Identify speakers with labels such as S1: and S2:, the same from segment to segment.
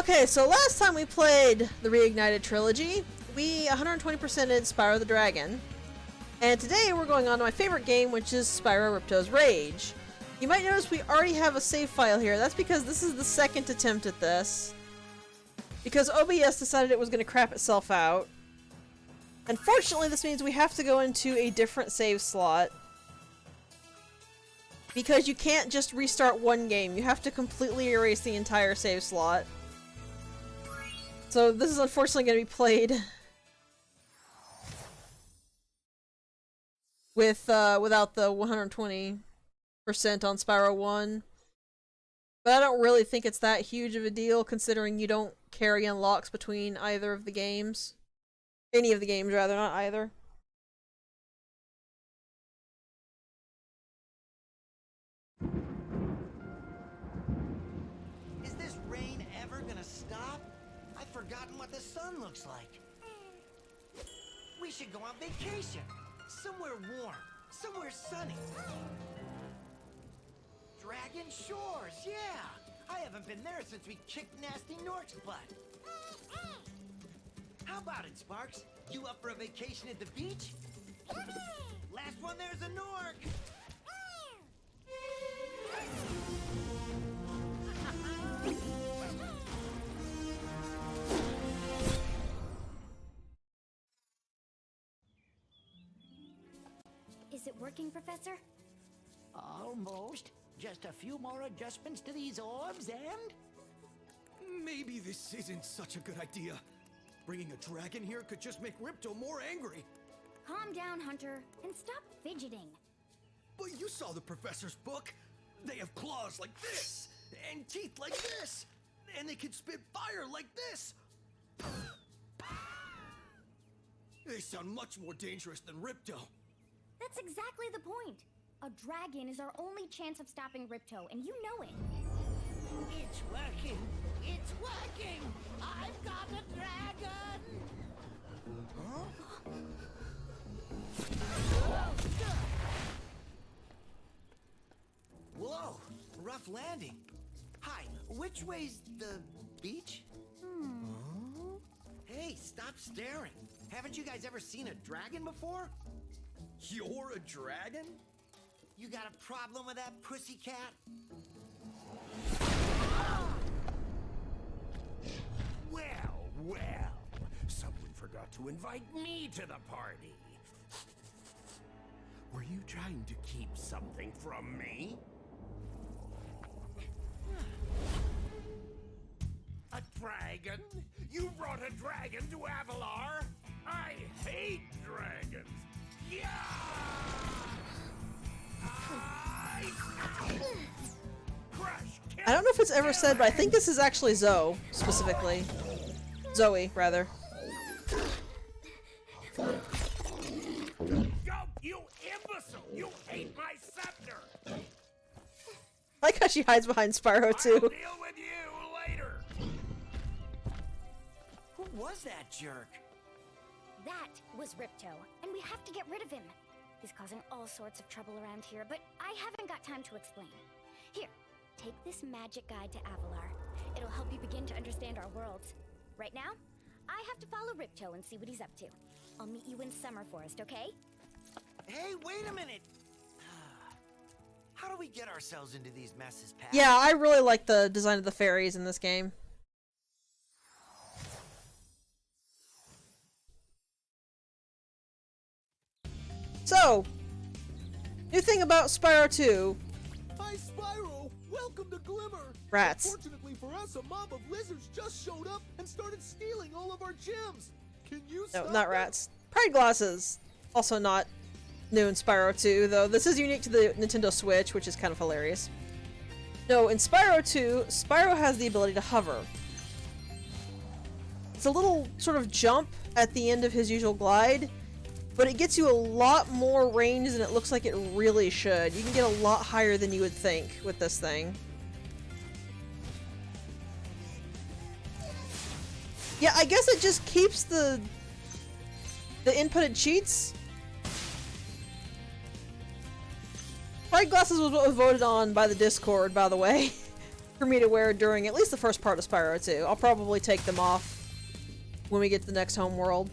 S1: Okay, so last time we played the Reignited Trilogy, we 120%ed Spyro the Dragon. And today we're going on to my favorite game, which is Spyro Ripto's Rage. You might notice we already have a save file here. That's because this is the second attempt at this. Because OBS decided it was going to crap itself out. Unfortunately, this means we have to go into a different save slot. Because you can't just restart one game. You have to completely erase the entire save slot. So this is unfortunately going to be played with without the 120% on Spyro 1. But I don't really think it's that huge of a deal considering you don't carry unlocks between either of the games. Any of the games rather, not either.
S2: Is this rain ever gonna stop? I've forgotten what the sun looks like. We should go on vacation. Somewhere warm. Somewhere sunny. Dragon Shores, yeah! I haven't been there since we kicked Nasty Nork's butt. How about it, Sparks? You up for a vacation at the beach? Last one there's a Nork!
S3: Is it working, Professor?
S4: Almost. Just a few more adjustments to these orbs and...
S5: Maybe this isn't such a good idea. Bringing a dragon here could just make Ripto more angry.
S3: Calm down, Hunter, and stop fidgeting.
S5: But you saw the professor's book. They have claws like this, and teeth like this, and they can spit fire like this. They sound much more dangerous than Ripto.
S3: That's exactly the point. A dragon is our only chance of stopping Ripto, and you know it.
S4: It's working! It's working! I've got a dragon!
S2: Whoa! Rough landing. Hi, which way's the beach? Hey, stop staring. Haven't you guys ever seen a dragon before?
S5: You're a dragon?
S2: You got a problem with that, pussycat?
S6: Well, well, someone forgot to invite me to the party. Were you trying to keep something from me? A dragon? You brought a dragon to Avalar? I hate dragons. Yeah!
S1: I don't know if it's ever said, but I think this is actually Zoe, specifically. Zoe, rather.
S6: Go, you imbecile! You ate my scepter!
S1: I like how she hides behind Spyro,
S6: I'll
S1: too.
S6: deal with you later!
S2: Who was that jerk?
S3: That was Ripto, and we have to get rid of him. He's causing all sorts of trouble around here, but I haven't got time to explain. Here, take this magic guide to Avalar. It'll help you begin to understand our worlds. Right now, I have to follow Ripto and see what he's up to. I'll meet you in Summer Forest, okay?
S2: Hey, wait a minute! How do we get ourselves into these messes, Pat?
S1: Yeah, I really like the design of the fairies in this game. So, new thing about Spyro 2.
S5: Hi, Spyro! Welcome to Glimmer!
S1: Rats.
S5: Fortunately for us, a mob of lizards just showed up and started stealing all of our gems! Can you
S1: No,
S5: stop
S1: not
S5: them?
S1: rats. Pride glasses. Also not new in Spyro 2, though this is unique to the Nintendo Switch, which is kind of hilarious. No, in Spyro 2, Spyro has the ability to hover. It's a little sort of jump at the end of his usual glide, but it gets you a lot more range than it looks like it really should. You can get a lot higher than you would think with this thing. Yeah, I guess it just keeps the inputted cheats. Pride glasses was what was voted on by the Discord, by the way. for me to wear during at least the first part of Spyro 2. I'll probably take them off when we get to the next homeworld.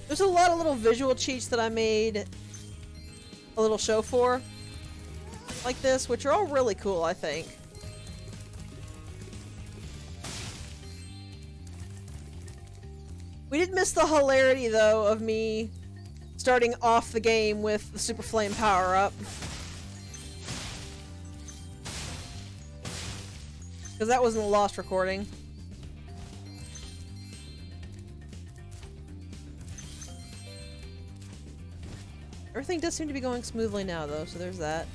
S1: There's a lot of little visual cheats that I made a little show for, like this, which are all really cool, I think. We did miss the hilarity, though, of me starting off the game with the Super Flame power-up. Because that wasn't a lost recording. Everything does seem to be going smoothly now, though, so there's that.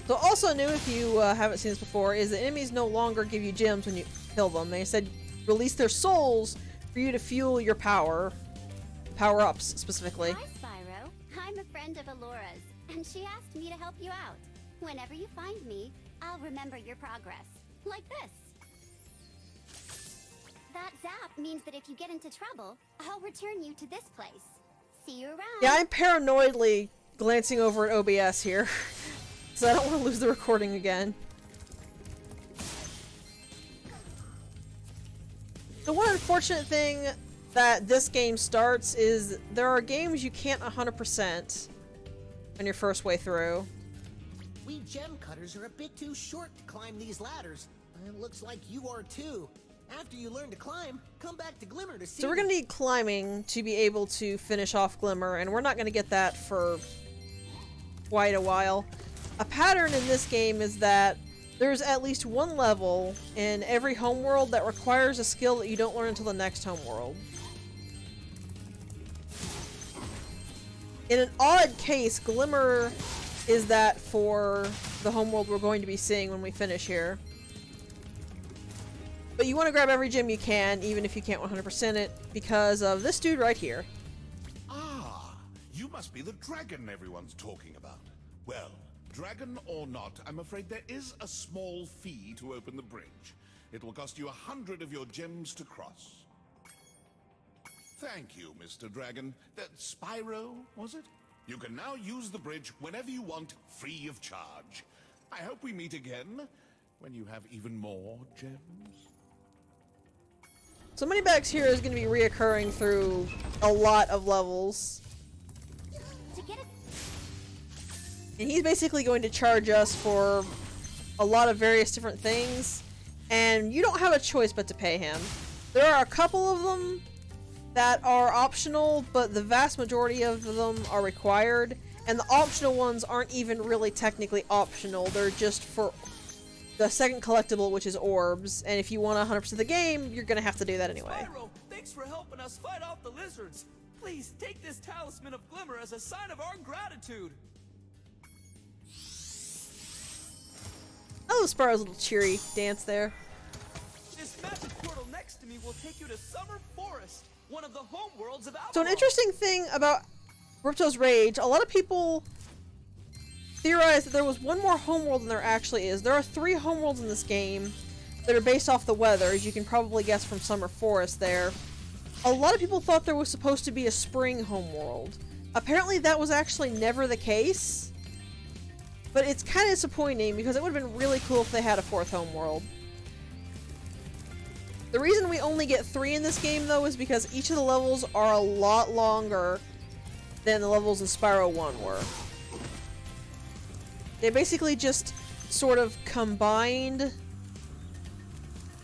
S1: So also new, if you haven't seen this before, is that enemies no longer give you gems when you kill them. They instead release their souls for you to fuel your power-ups specifically.
S7: Hi, Spyro. I'm a friend of Alora's, and she asked me to help you out. Whenever you find me, I'll remember your progress. Like this. That zap means that if you get into trouble, I'll return you to this place. See you around.
S1: Yeah, I'm paranoidly glancing over at OBS here. So I don't want to lose the recording again. The one unfortunate thing that this game starts is there are games you can't 100% on your first way through.
S4: We gem cutters are a bit too short to climb these ladders. It looks like you are too. After you learn to climb, come back to Glimmer to see.
S1: So we're gonna need climbing to be able to finish off Glimmer, and we're not gonna get that for quite a while. A pattern in this game is that there's at least one level in every homeworld that requires a skill that you don't learn until the next homeworld. In an odd case, Glimmer is that for the homeworld we're going to be seeing when we finish here. But you want to grab every gem you can, even if you can't 100% it, because of this dude right here.
S6: Ah, you must be the dragon everyone's talking about. Well, dragon or not, I'm afraid there is a small fee to open the bridge. It will cost you 100 of your gems to cross. Thank you, Mr. Dragon. Spyro, was it? You can now use the bridge whenever you want, free of charge. I hope we meet again when you have even more gems.
S1: So Moneybags here is going to be reoccurring through a lot of levels.
S7: To get it.
S1: And he's basically going to charge us for a lot of various different things. And you don't have a choice but to pay him. There are a couple of them that are optional, but the vast majority of them are required. And the optional ones aren't even really technically optional. They're just for the second collectible, which is orbs. And if you want 100% of the game, you're going to have to do that anyway.
S8: Spyro, thanks for helping us fight off the lizards. Please take this talisman of Glimmer as a sign of our gratitude.
S1: Oh, Spyro's little cheery dance there.
S8: This magic portal next to me will take you to Summer Forest, one of the homeworlds of Avalon.
S1: So an interesting thing about Ripto's Rage, a lot of people theorize that there was one more homeworld than there actually is. There are 3 homeworlds in this game that are based off the weather, as you can probably guess from Summer Forest there. A lot of people thought there was supposed to be a spring homeworld. Apparently that was actually never the case. But it's kind of disappointing because it would have been really cool if they had a 4th homeworld. The reason we only get 3 in this game, though, is because each of the levels are a lot longer than the levels in Spyro 1 were. They basically just sort of combined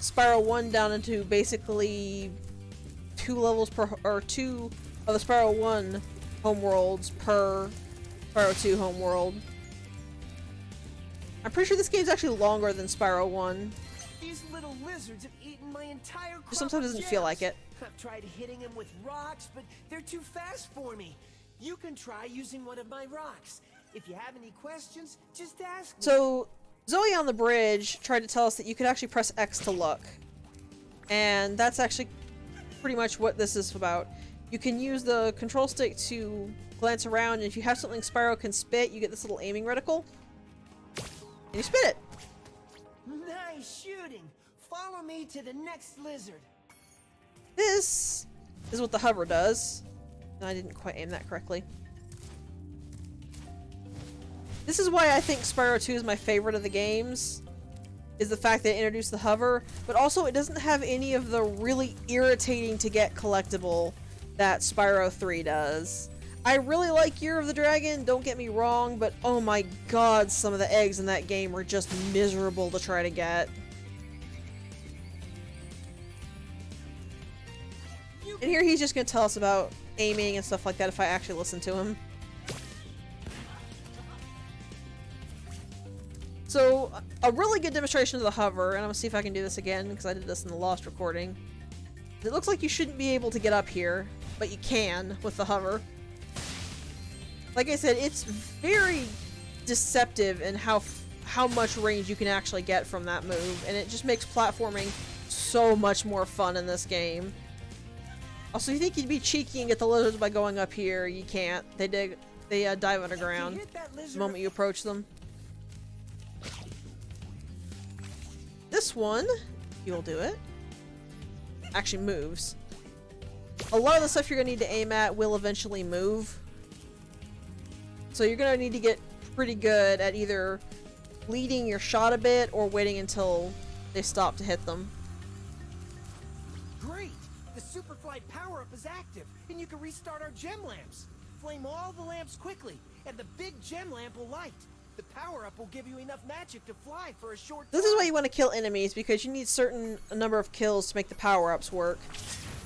S1: Spyro 1 down into basically 2 levels per, or 2 of the Spyro 1 homeworlds per Spyro 2 homeworld. I'm pretty sure this game's actually longer than Spyro 1.
S8: These little lizards have eaten my entire crop
S1: Just sometimes
S8: of
S1: doesn't feel like
S8: gems.
S1: it.
S8: I've tried hitting them with rocks, but they're too fast for me. You can try using one of my rocks. If you have any questions, just ask me.
S1: So, Zoe on the bridge tried to tell us that you could actually press X to look. And that's actually pretty much what this is about. You can use the control stick to glance around, and if you have something Spyro can spit, you get this little aiming reticle. And you spit it.
S8: Nice shooting. Follow me to the next lizard.
S1: This is what the hover does. I didn't quite aim that correctly. This is why I think Spyro 2 is my favorite of the games, is the fact that it introduced the hover, but also it doesn't have any of the really irritating to get collectible that Spyro 3 does. I really like Year of the Dragon, don't get me wrong, but oh my god, some of the eggs in that game are just miserable to try to get. And here he's just gonna tell us about aiming and stuff like that if I actually listen to him. So, a really good demonstration of the hover, and I'm gonna see if I can do this again, because I did this in the lost recording. It looks like you shouldn't be able to get up here, but you can with the hover. Like I said, it's very deceptive in how much range you can actually get from that move, and it just makes platforming so much more fun in this game. Also, you think you'd be cheeky and get the lizards by going up here? You can't. They dive underground the moment you approach them. This one, you'll do it. Actually moves. A lot of the stuff you're gonna need to aim at will eventually move. So you're gonna need to get pretty good at either leading your shot a bit or waiting until they stop to hit them.
S8: Great! The Superfly power-up is active, and you can restart our gem lamps. Flame all the lamps quickly, and the big gem lamp will light. The power-up will give you enough magic to fly for a short time.
S1: This is why you want to kill enemies, because you need a number of kills to make the power-ups work.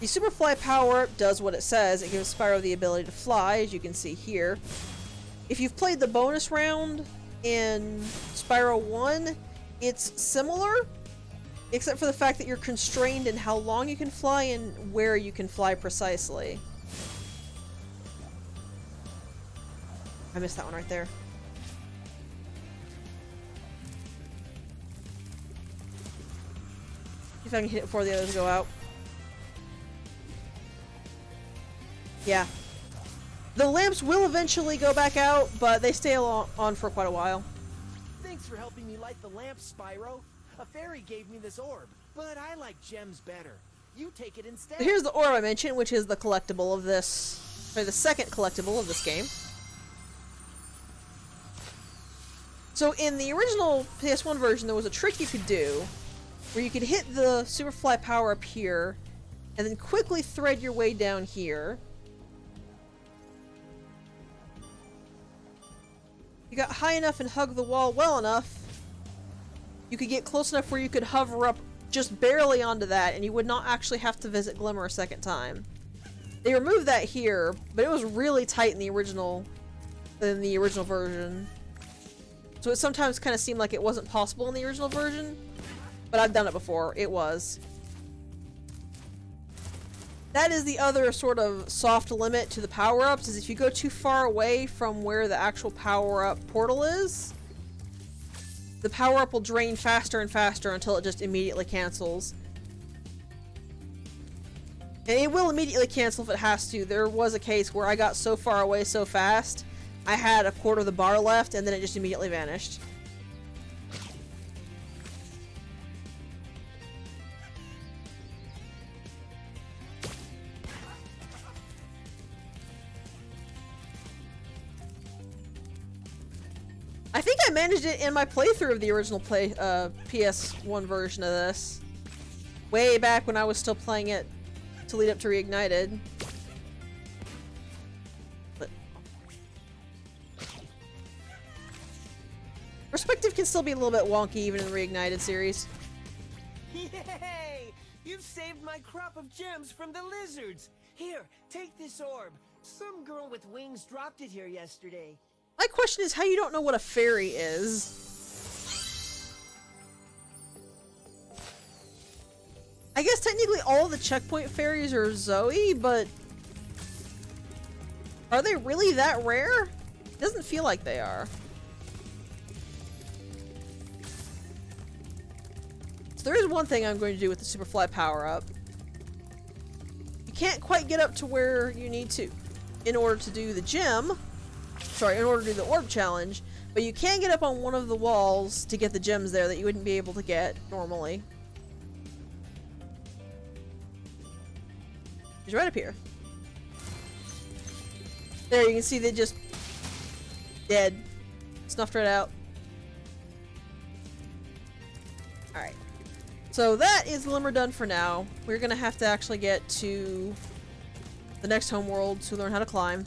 S1: The Superfly power-up does what it says. It gives Spyro the ability to fly, as you can see here. If you've played the bonus round in Spyro 1, it's similar, except for the fact that you're constrained in how long you can fly and where you can fly precisely. I missed that one right there. See if I can hit it before the others go out. Yeah. The lamps will eventually go back out, but they stay on for quite a while.
S8: Thanks for helping me light the lamp, Spyro. A fairy gave me this orb, but I like gems better. You take it instead.
S1: So here's the orb I mentioned, which is the collectible of this, or the second collectible of this game. So in the original PS1 version, there was a trick you could do, where you could hit the Superfly power up here, and then quickly thread your way down here. You got high enough and hug the wall well enough, you could get close enough where you could hover up just barely onto that, and you would not actually have to visit Glimmer a second time. They removed that here, but it was really tight in the original version. So it sometimes kind of seemed like it wasn't possible in the original version, but I've done it before. It was. That is the other sort of soft limit to the power-ups, is if you go too far away from where the actual power-up portal is, the power-up will drain faster and faster until it just immediately cancels. And it will immediately cancel if it has to. There was a case where I got so far away so fast, I had a quarter of the bar left, and then it just immediately vanished. I think I managed it in my playthrough of the original PS1 version of this. Way back when I was still playing it to lead up to Reignited. But perspective can still be a little bit wonky even in the Reignited series.
S8: Yay! You've saved my crop of gems from the lizards. Here, take this orb. Some girl with wings dropped it here yesterday.
S1: My question is how you don't know what a fairy is. I guess technically all of the checkpoint fairies are Zoe, but are they really that rare? It doesn't feel like they are. So there is one thing I'm going to do with the Superfly power-up. You can't quite get up to where you need to in order to do the gem. Sorry, in order to do the orb challenge, but you can get up on one of the walls to get the gems there that you wouldn't be able to get normally. He's right up here. There, you can see they just dead. Snuffed right out. Alright. So that is Limmer done for now. We're gonna have to actually get to the next homeworld to learn how to climb.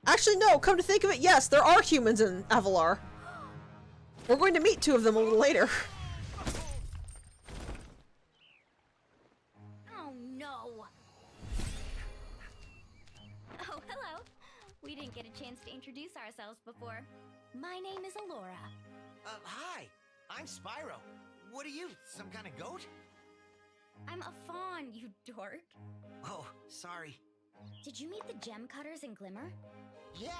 S1: Actually, no, come to think of it, yes, there are humans in Avalar. We're going to meet two of them a little later.
S3: Oh no! Oh, hello. We didn't get a chance to introduce ourselves before. My name is Alora.
S2: Hi. I'm Spyro. What are you, some kind of goat?
S3: I'm a fawn, you dork.
S2: Oh, sorry.
S3: Did you meet the gem cutters in Glimmer?
S2: Yeah,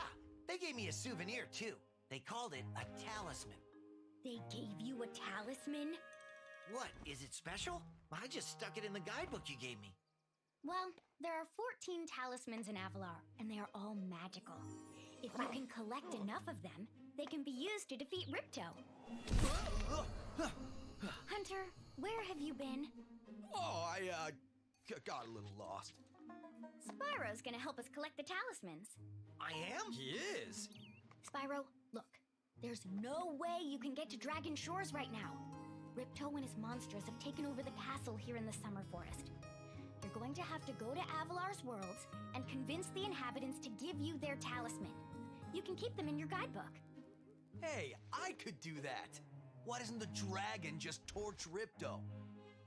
S2: they gave me a souvenir, too. They called it a talisman.
S3: They gave you a talisman?
S2: What, is it special? I just stuck it in the guidebook you gave me.
S3: Well, there are 14 talismans in Avalar, and they are all magical. If you can collect enough of them, they can be used to defeat Ripto. Hunter, where have you been?
S5: Oh, I got a little lost.
S3: Spyro's gonna help us collect the talismans.
S2: I am?
S5: He is.
S3: Spyro, look. There's no way you can get to Dragon Shores right now. Ripto and his monsters have taken over the castle here in the Summer Forest. You're going to have to go to Avalar's worlds and convince the inhabitants to give you their talisman. You can keep them in your guidebook.
S5: Hey, I could do that. Why doesn't the dragon just torch Ripto?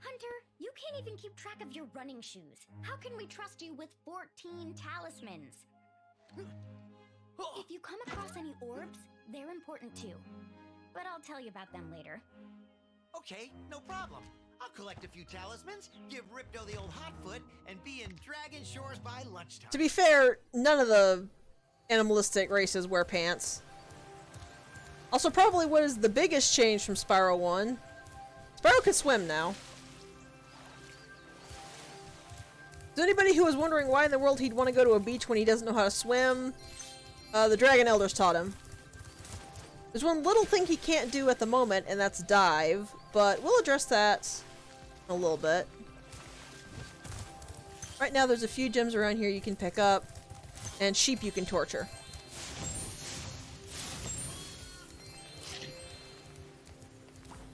S3: Hunter, you can't even keep track of your running shoes. How can we trust you with 14 talismans? If you come across any orbs, they're important too. But I'll tell you about them later.
S2: Okay, no problem. I'll collect a few talismans, give Ripto the old hotfoot, and be in Dragon Shores by lunchtime.
S1: To be fair, none of the animalistic races wear pants. Also, probably what is the biggest change from Spyro 1? Spyro can swim now. So anybody who was wondering why in the world he'd want to go to a beach when he doesn't know how to swim, the Dragon Elders taught him. There's one little thing he can't do at the moment, and that's dive, but we'll address that in a little bit. Right now there's a few gems around here you can pick up, and sheep you can torture.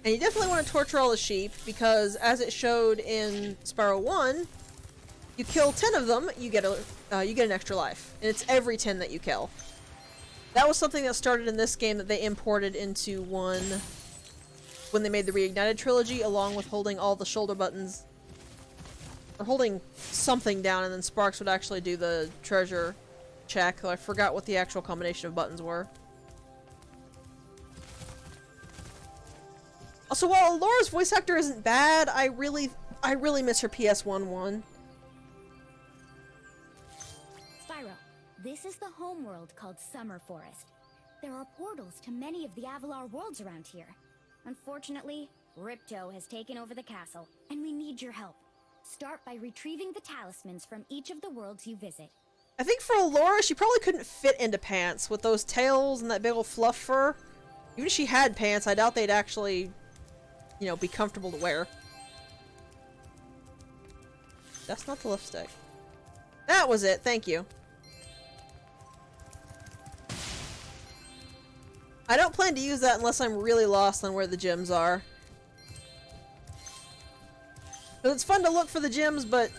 S1: And you definitely want to torture all the sheep, because as it showed in Spyro 1, you kill 10 of them, you get an extra life. And it's every 10 that you kill. That was something that started in this game that they imported into 1 when they made the Reignited Trilogy, along with holding all the shoulder buttons. Or holding something down, and then Sparks would actually do the treasure check. I forgot what the actual combination of buttons were. Also, while Laura's voice actor isn't bad, I really miss her PS1 one.
S3: Spyro, this is the homeworld called Summer Forest. There are portals to many of the Avalar worlds around here. Unfortunately, Ripto has taken over the castle, and we need your help. Start by retrieving the talismans from each of the worlds you visit.
S1: I think for Laura, she probably couldn't fit into pants with those tails and that big old fluff fur. Even if she had pants, I doubt they'd actually, you know, be comfortable to wear. That's not the lipstick. That was it, thank you. I don't plan to use that unless I'm really lost on where the gems are. It's fun to look for the gems, but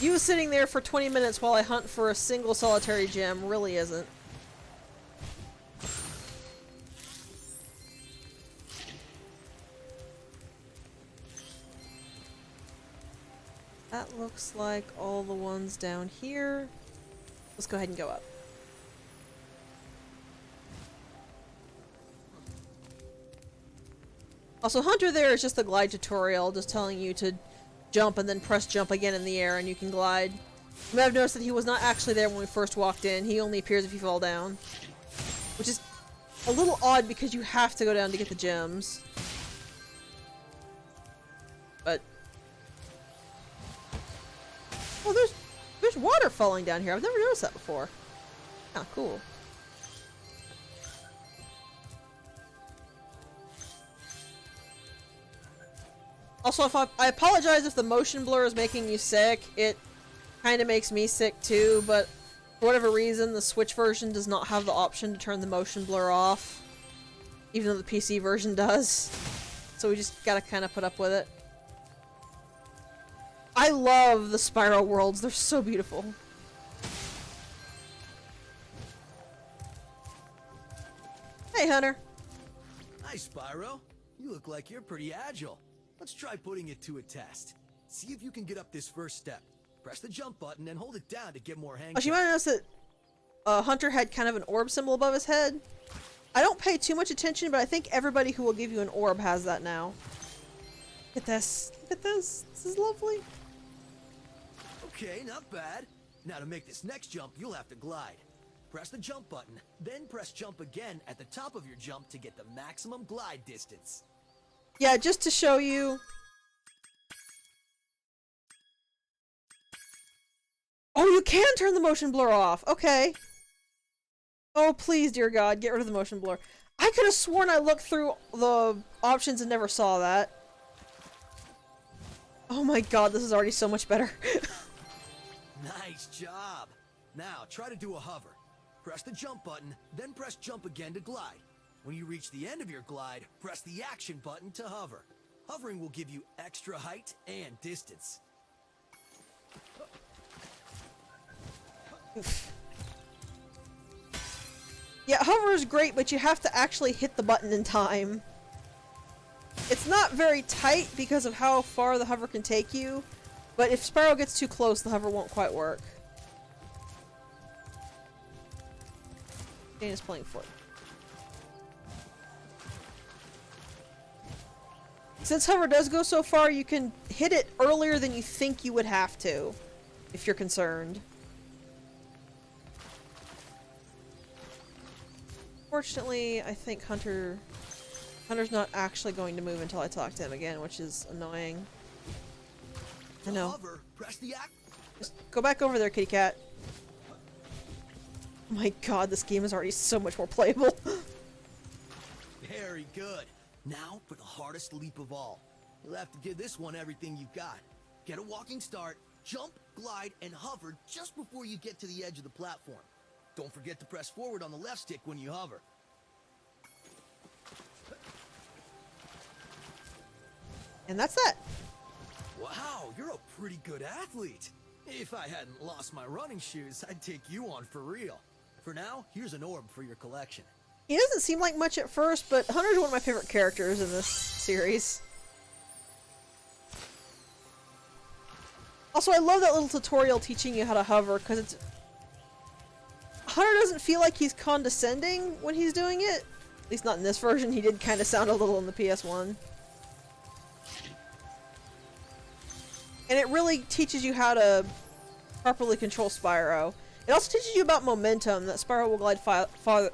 S1: you sitting there for 20 minutes while I hunt for a single solitary gem really isn't. That looks like all the ones down here. Let's go ahead and go up. Also, Hunter there is just the glide tutorial, just telling you to jump and then press jump again in the air and you can glide. You may have noticed that he was not actually there when we first walked in. He only appears if you fall down. Which is a little odd because you have to go down to get the gems. But Oh, there's water falling down here. I've never noticed that before. Oh, cool. Also, if I apologize if the motion blur is making you sick. It kind of makes me sick too, but for whatever reason, the Switch version does not have the option to turn the motion blur off, even though the PC version does. So we just gotta kind of put up with it. I love the Spyro worlds. They're so beautiful. Hey, Hunter.
S5: Hi, Spyro. You look like you're pretty agile. Let's try putting it to a test. See if you can get up this first step. Press the jump button and hold it down to get more hang
S1: Oh, you might notice that Hunter had kind of an orb symbol above his head. I don't pay too much attention, but I think everybody who will give you an orb has that now. Look at this. Look at this. This is lovely.
S5: Okay, not bad. Now to make this next jump, you'll have to glide. Press the jump button, then press jump again at the top of your jump to get the maximum glide distance.
S1: Yeah, just to show you. Oh, you can turn the motion blur off. Okay. Oh, please, dear God, get rid of the motion blur. I could have sworn I looked through the options and never saw that. Oh my God, this is already so much better.
S5: Nice job. Now try to do a hover. Press the jump button, then press jump again to glide. When you reach the end of your glide, press the action button to hover. Hovering will give you extra height and distance.
S1: Yeah, hover is great, but you have to actually hit the button in time. It's not very tight because of how far the hover can take you, but if Spyro gets too close, the hover won't quite work. Dana's playing foot. Since hover does go so far, you can hit it earlier than you think you would have to, if you're concerned. Fortunately, I think Hunter's not actually going to move until I talk to him again, which is annoying. I know.
S5: Hover, press the
S1: Just go back over there, kitty cat. Oh my God, this game is already so much more playable.
S5: Very good. Now for the hardest leap of all. You'll have to give this one everything you've got. Get a walking start, jump, glide, and hover just before you get to the edge of the platform. Don't forget to press forward on the left stick when you hover.
S1: And that's that.
S5: Wow, you're a pretty good athlete. If I hadn't lost my running shoes, I'd take you on for real. For now, here's an orb for your collection.
S1: He doesn't seem like much at first, but Hunter's one of my favorite characters in this series. Also, I love that little tutorial teaching you how to hover, because it's... Hunter doesn't feel like he's condescending when he's doing it. At least not in this version. He did kind of sound a little in the PS1. And it really teaches you how to properly control Spyro. It also teaches you about momentum, that Spyro will glide farther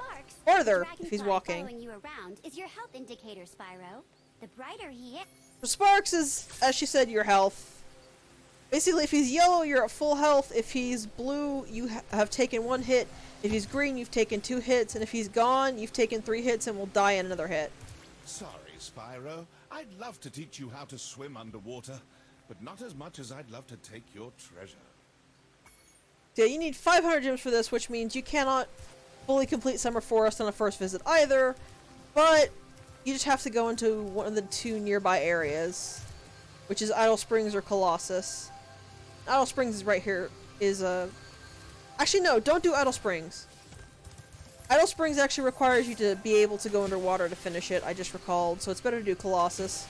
S1: if he's walking.
S7: Following you around is your health indicator, Spyro. The brighter he is...
S1: For Sparks is, as she said, your health. Basically, if he's yellow, you're at full health. If he's blue, you have taken 1 hit. If he's green, you've taken 2 hits. And if he's gone, you've taken 3 hits and will die in another hit.
S6: Sorry, Spyro. I'd love to teach you how to swim underwater, but not as much as I'd love to take your treasure.
S1: Yeah, you need 500 gems for this, which means you cannot fully complete Summer Forest on a first visit either, but you just have to go into one of the 2 nearby areas, which is Idle Springs or Colossus. Idle Springs is right here, actually no, don't do Idle Springs. Idle Springs actually requires you to be able to go underwater to finish it, I just recalled, so it's better to do Colossus.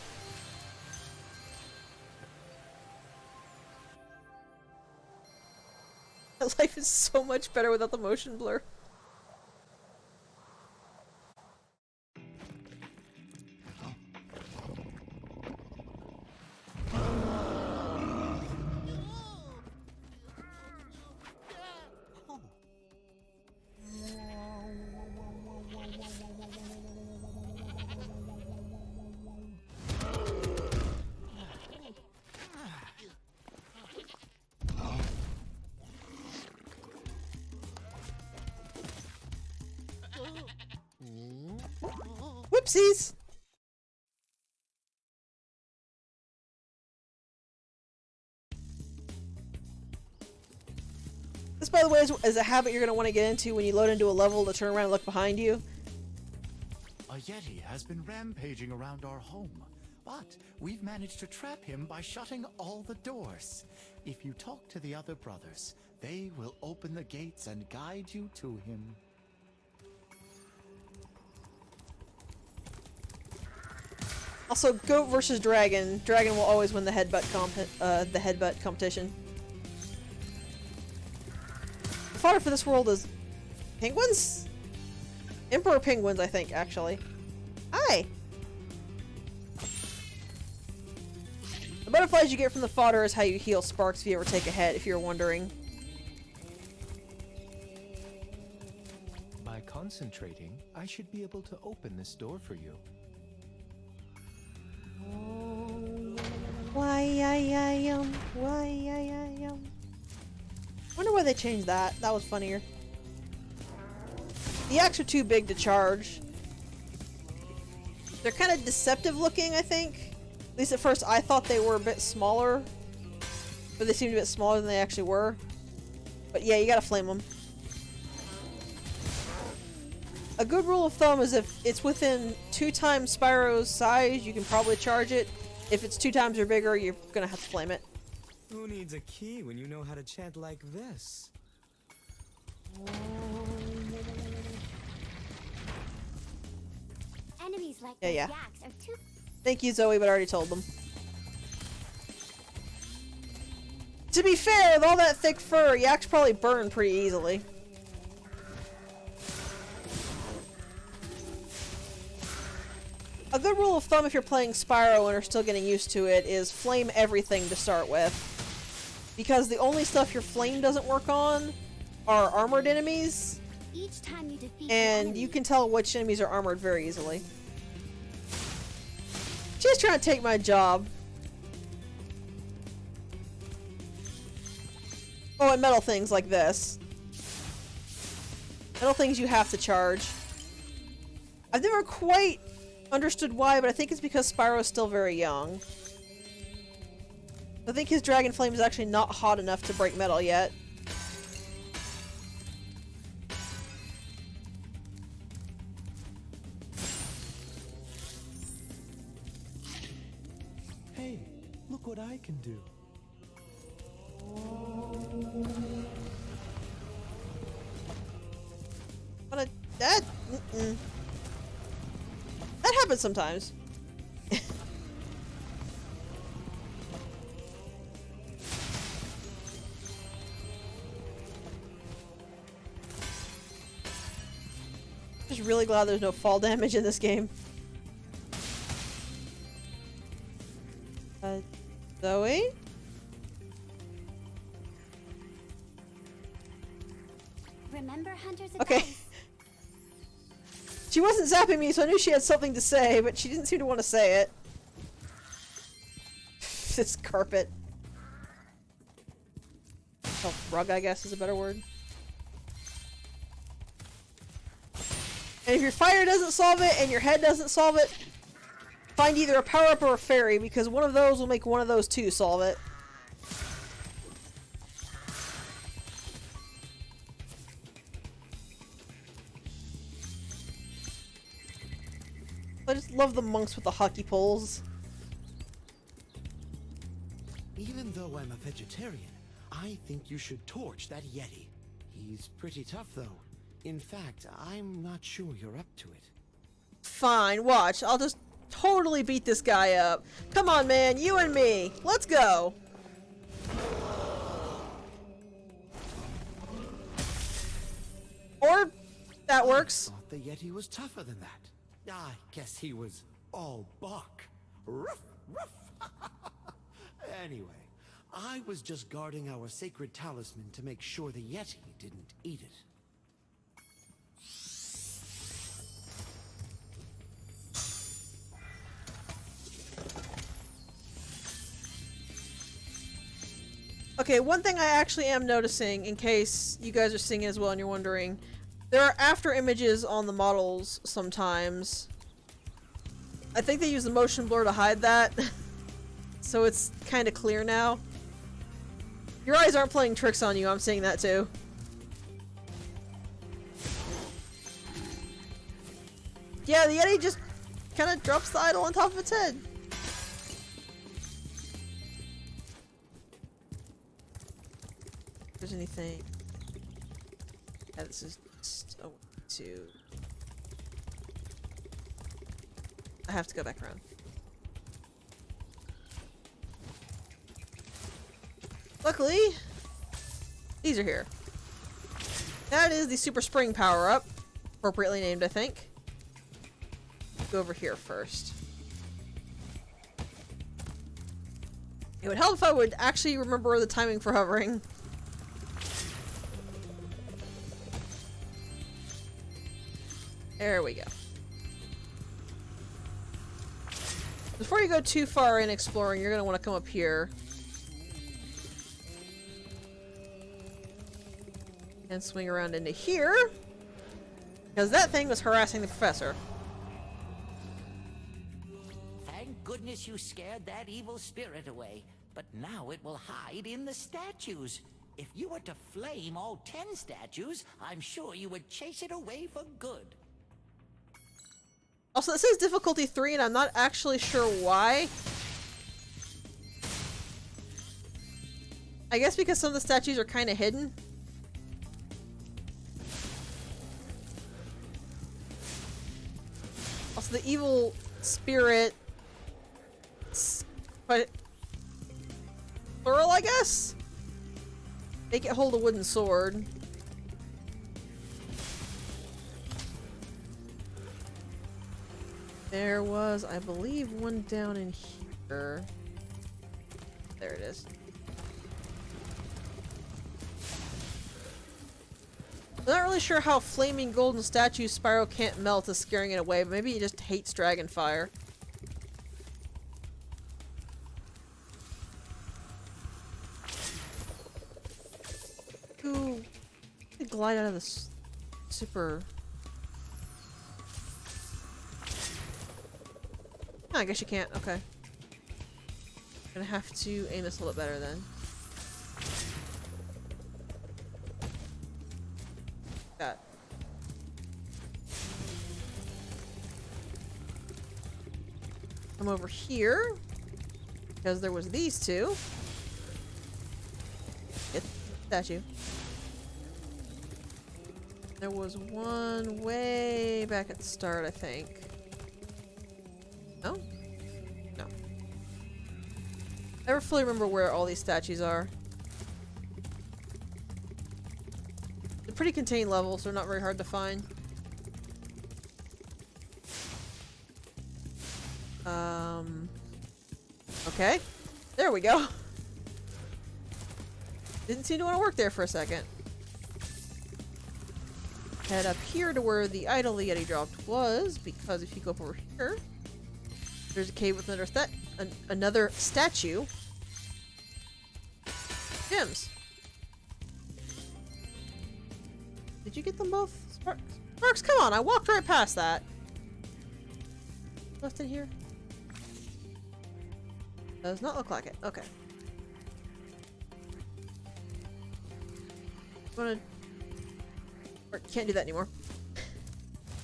S1: Life is so much better without the motion blur. Whoopsies! This, by the way, is a habit you're going to want to get into when you load into a level to turn around and look behind you.
S9: A Yeti has been rampaging around our home, but we've managed to trap him by shutting all the doors. If you talk to the other brothers, they will open the gates and guide you to him.
S1: Also, goat versus dragon. Dragon will always win the headbutt competition. The fodder for this world is penguins? Emperor penguins, I think, actually. Hi! The butterflies you get from the fodder is how you heal sparks if you ever take a hit, if you're wondering.
S10: By concentrating, I should be able to open this door for you.
S1: Why I wonder why they changed that. That was funnier. The axe are too big to charge. They're kind of deceptive looking, I think. At least at first I thought they were a bit smaller. But they seemed a bit smaller than they actually were. But yeah, you gotta flame them. A good rule of thumb is if it's within 2 times Spyro's size, you can probably charge it. If it's 2 times or bigger, you're gonna have to flame it.
S10: Who needs a key when you know how to chant like this?
S7: Enemies like
S1: Yeah,
S7: those
S1: yeah.
S7: yaks are too.
S1: Thank you, Zoe, but I already told them. To be fair, with all that thick fur, yaks probably burn pretty easily. A good rule of thumb if you're playing Spyro and are still getting used to it is flame everything to start with. Because the only stuff your flame doesn't work on are armored enemies.
S7: Each time you defeat
S1: And you can tell which enemies are armored very easily. She's trying to take my job. Oh, and metal things like this. Metal things you have to charge. I've never quite understood why, but I think it's because Spyro is still very young. I think his dragon flame is actually not hot enough to break metal yet.
S10: Hey, look what I can do.
S1: What a that that happens sometimes. Just really glad there's no fall damage in this game. Zoe?
S7: Remember Hunter's
S1: Okay.
S7: advice?
S1: She wasn't zapping me, so I knew she had something to say, but she didn't seem to want to say it. This carpet. Oh, rug, I guess, is a better word. And if your fire doesn't solve it, and your head doesn't solve it, find either a power-up or a fairy, because one of those will make one of those two solve it. I just love the monks with the hockey poles.
S5: Even though I'm a vegetarian, I think you should torch that Yeti. He's pretty tough, though. In fact, I'm not sure you're up to it.
S1: Fine, watch. I'll just totally beat this guy up. Come on, man, you and me. Let's go. Or that works.
S5: I thought the Yeti was tougher than that. I guess he was all bark. Ruff, ruff. Anyway, I was just guarding our sacred talisman to make sure the Yeti didn't eat it.
S1: Okay, one thing I actually am noticing, in case you guys are seeing it as well and you're wondering, there are after images on the models sometimes. I think they use the motion blur to hide that. So it's kind of clear now. Your eyes aren't playing tricks on you, I'm seeing that too. Yeah, the Yeti just kind of drops the idol on top of its head. If there's anything... Yeah, this is just a way to... I have to go back around. Luckily, these are here. That is the Super Spring power-up. Appropriately named, I think. Go over here first. It would help if I would actually remember the timing for hovering. There we go. Before you go too far in exploring, you're going to want to come up here. And swing around into here. Because that thing was harassing the professor.
S11: Thank goodness you scared that evil spirit away. But now it will hide in the statues. If you were to flame all 10 statues, I'm sure you would chase it away for good.
S1: Also, this is difficulty 3, and I'm not actually sure why. I guess because some of the statues are kind of hidden. Also, the evil spirit... plural, I guess? They can hold a wooden sword. There was, I believe, one down in here. There it is. I'm not really sure how flaming golden statue Spyro can't melt is scaring it away, but maybe he just hates dragon fire. Ooh, glide out of this super... Oh, I guess you can't. Okay. Gonna have to aim this a little bit better then. Got. Come over here because there was these two. Get the statue. There was one way back at the start, I think. No? No. I never fully remember where all these statues are. They're pretty contained levels, so they're not very hard to find. Okay. There we go. Didn't seem to want to work there for a second. Head up here to where the idol the Yeti dropped was, because if you go up over here, there's a cave with another statue. Gems. Did you get them both? Sparks, come on! I walked right past that. Left in here? Does not look like it. Okay. Can't do that anymore.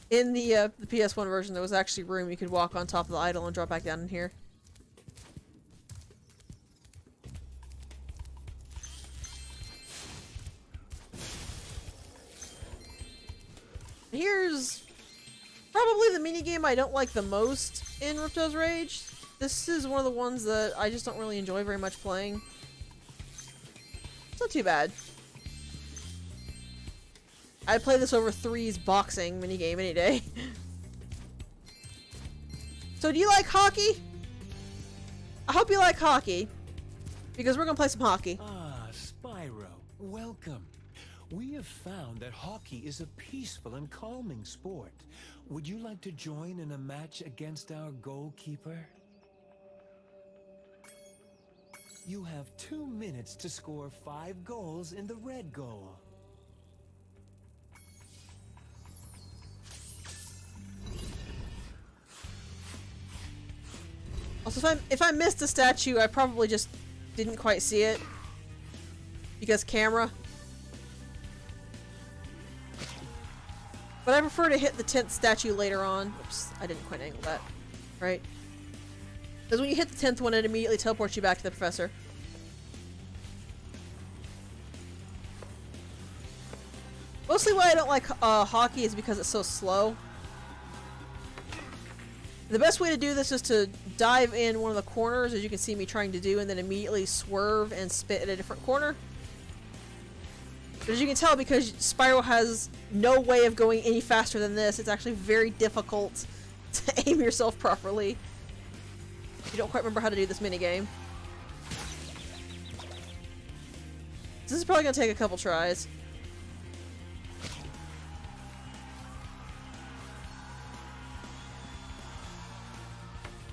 S1: In the PS1 version, there was actually room you could walk on top of the idol and drop back down in here. Here's probably the minigame I don't like the most in Ripto's Rage. This is one of the ones that I just don't really enjoy very much playing. It's not too bad. I'd play this over 3's boxing minigame any day. So do you like hockey? I hope you like hockey. Because we're gonna play some hockey.
S12: Ah, Spyro, welcome. We have found that hockey is a peaceful and calming sport. Would you like to join in a match against our goalkeeper? You have 2 minutes to score 5 goals in the red goal.
S1: Also, if I missed a statue, I probably just didn't quite see it. Because camera. But I prefer to hit the 10th statue later on. Oops, I didn't quite angle that. Right? Because when you hit the 10th one, it immediately teleports you back to the professor. Mostly why I don't like hockey is because it's so slow. The best way to do this is to dive in one of the corners, as you can see me trying to do, and then immediately swerve and spit at a different corner. But as you can tell, because Spyro has no way of going any faster than this, it's actually very difficult to aim yourself properly. You don't quite remember how to do this minigame. This is probably going to take a couple tries.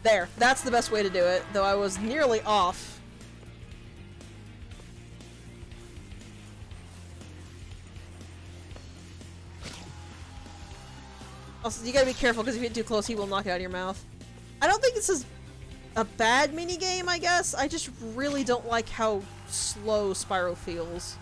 S1: There, that's the best way to do it, though I was nearly off. Also, you gotta be careful because if you get too close, he will knock it out of your mouth. I don't think this is a bad minigame, I guess. I just really don't like how slow Spyro feels.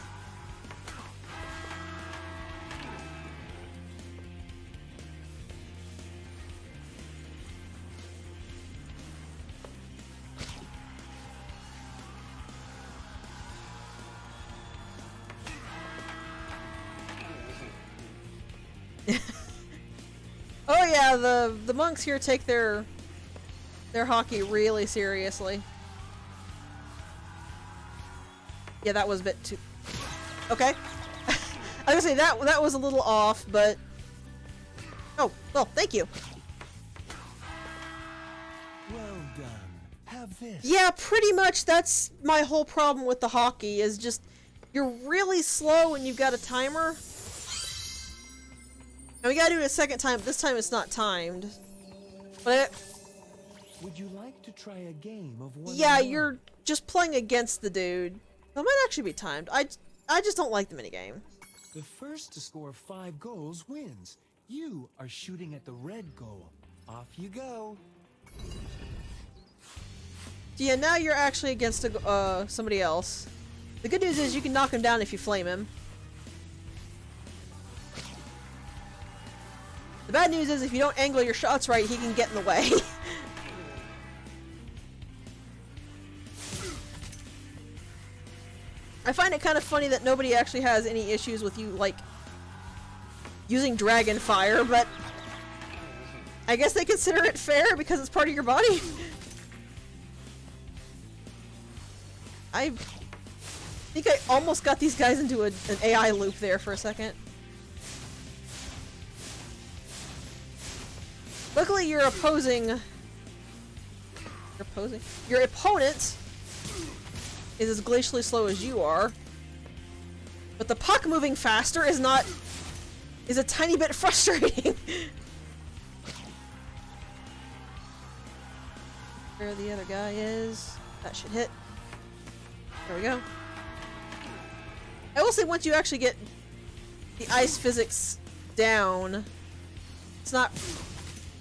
S1: Oh yeah, the monks here take their hockey really seriously. Yeah, that was a bit too... Okay. I was gonna say, that was a little off, but... Oh, well, thank you.
S12: Well done. Have this.
S1: Yeah, pretty much that's my whole problem with the hockey, is just... You're really slow when you've got a timer. And we gotta do it a second time, but this time it's not timed. But
S12: Would you like to try a game of one?
S1: yeah, you're just playing against the dude. That might actually be timed. I just don't like the minigame.
S12: The first to score 5 goals wins. You are shooting at the red goal. Off you go.
S1: Yeah, now you're actually against somebody else. The good news is you can knock him down if you flame him. The bad news is if you don't angle your shots right, he can get in the way. I find it kind of funny that nobody actually has any issues with you, like, using dragon fire, but I guess they consider it fair because it's part of your body. I think I almost got these guys into an AI loop there for a second. Luckily, your opponent is as glacially slow as you are, but the puck moving faster is a tiny bit frustrating. Where the other guy is, that should hit. There we go. I will say once you actually get the ice physics down, it's not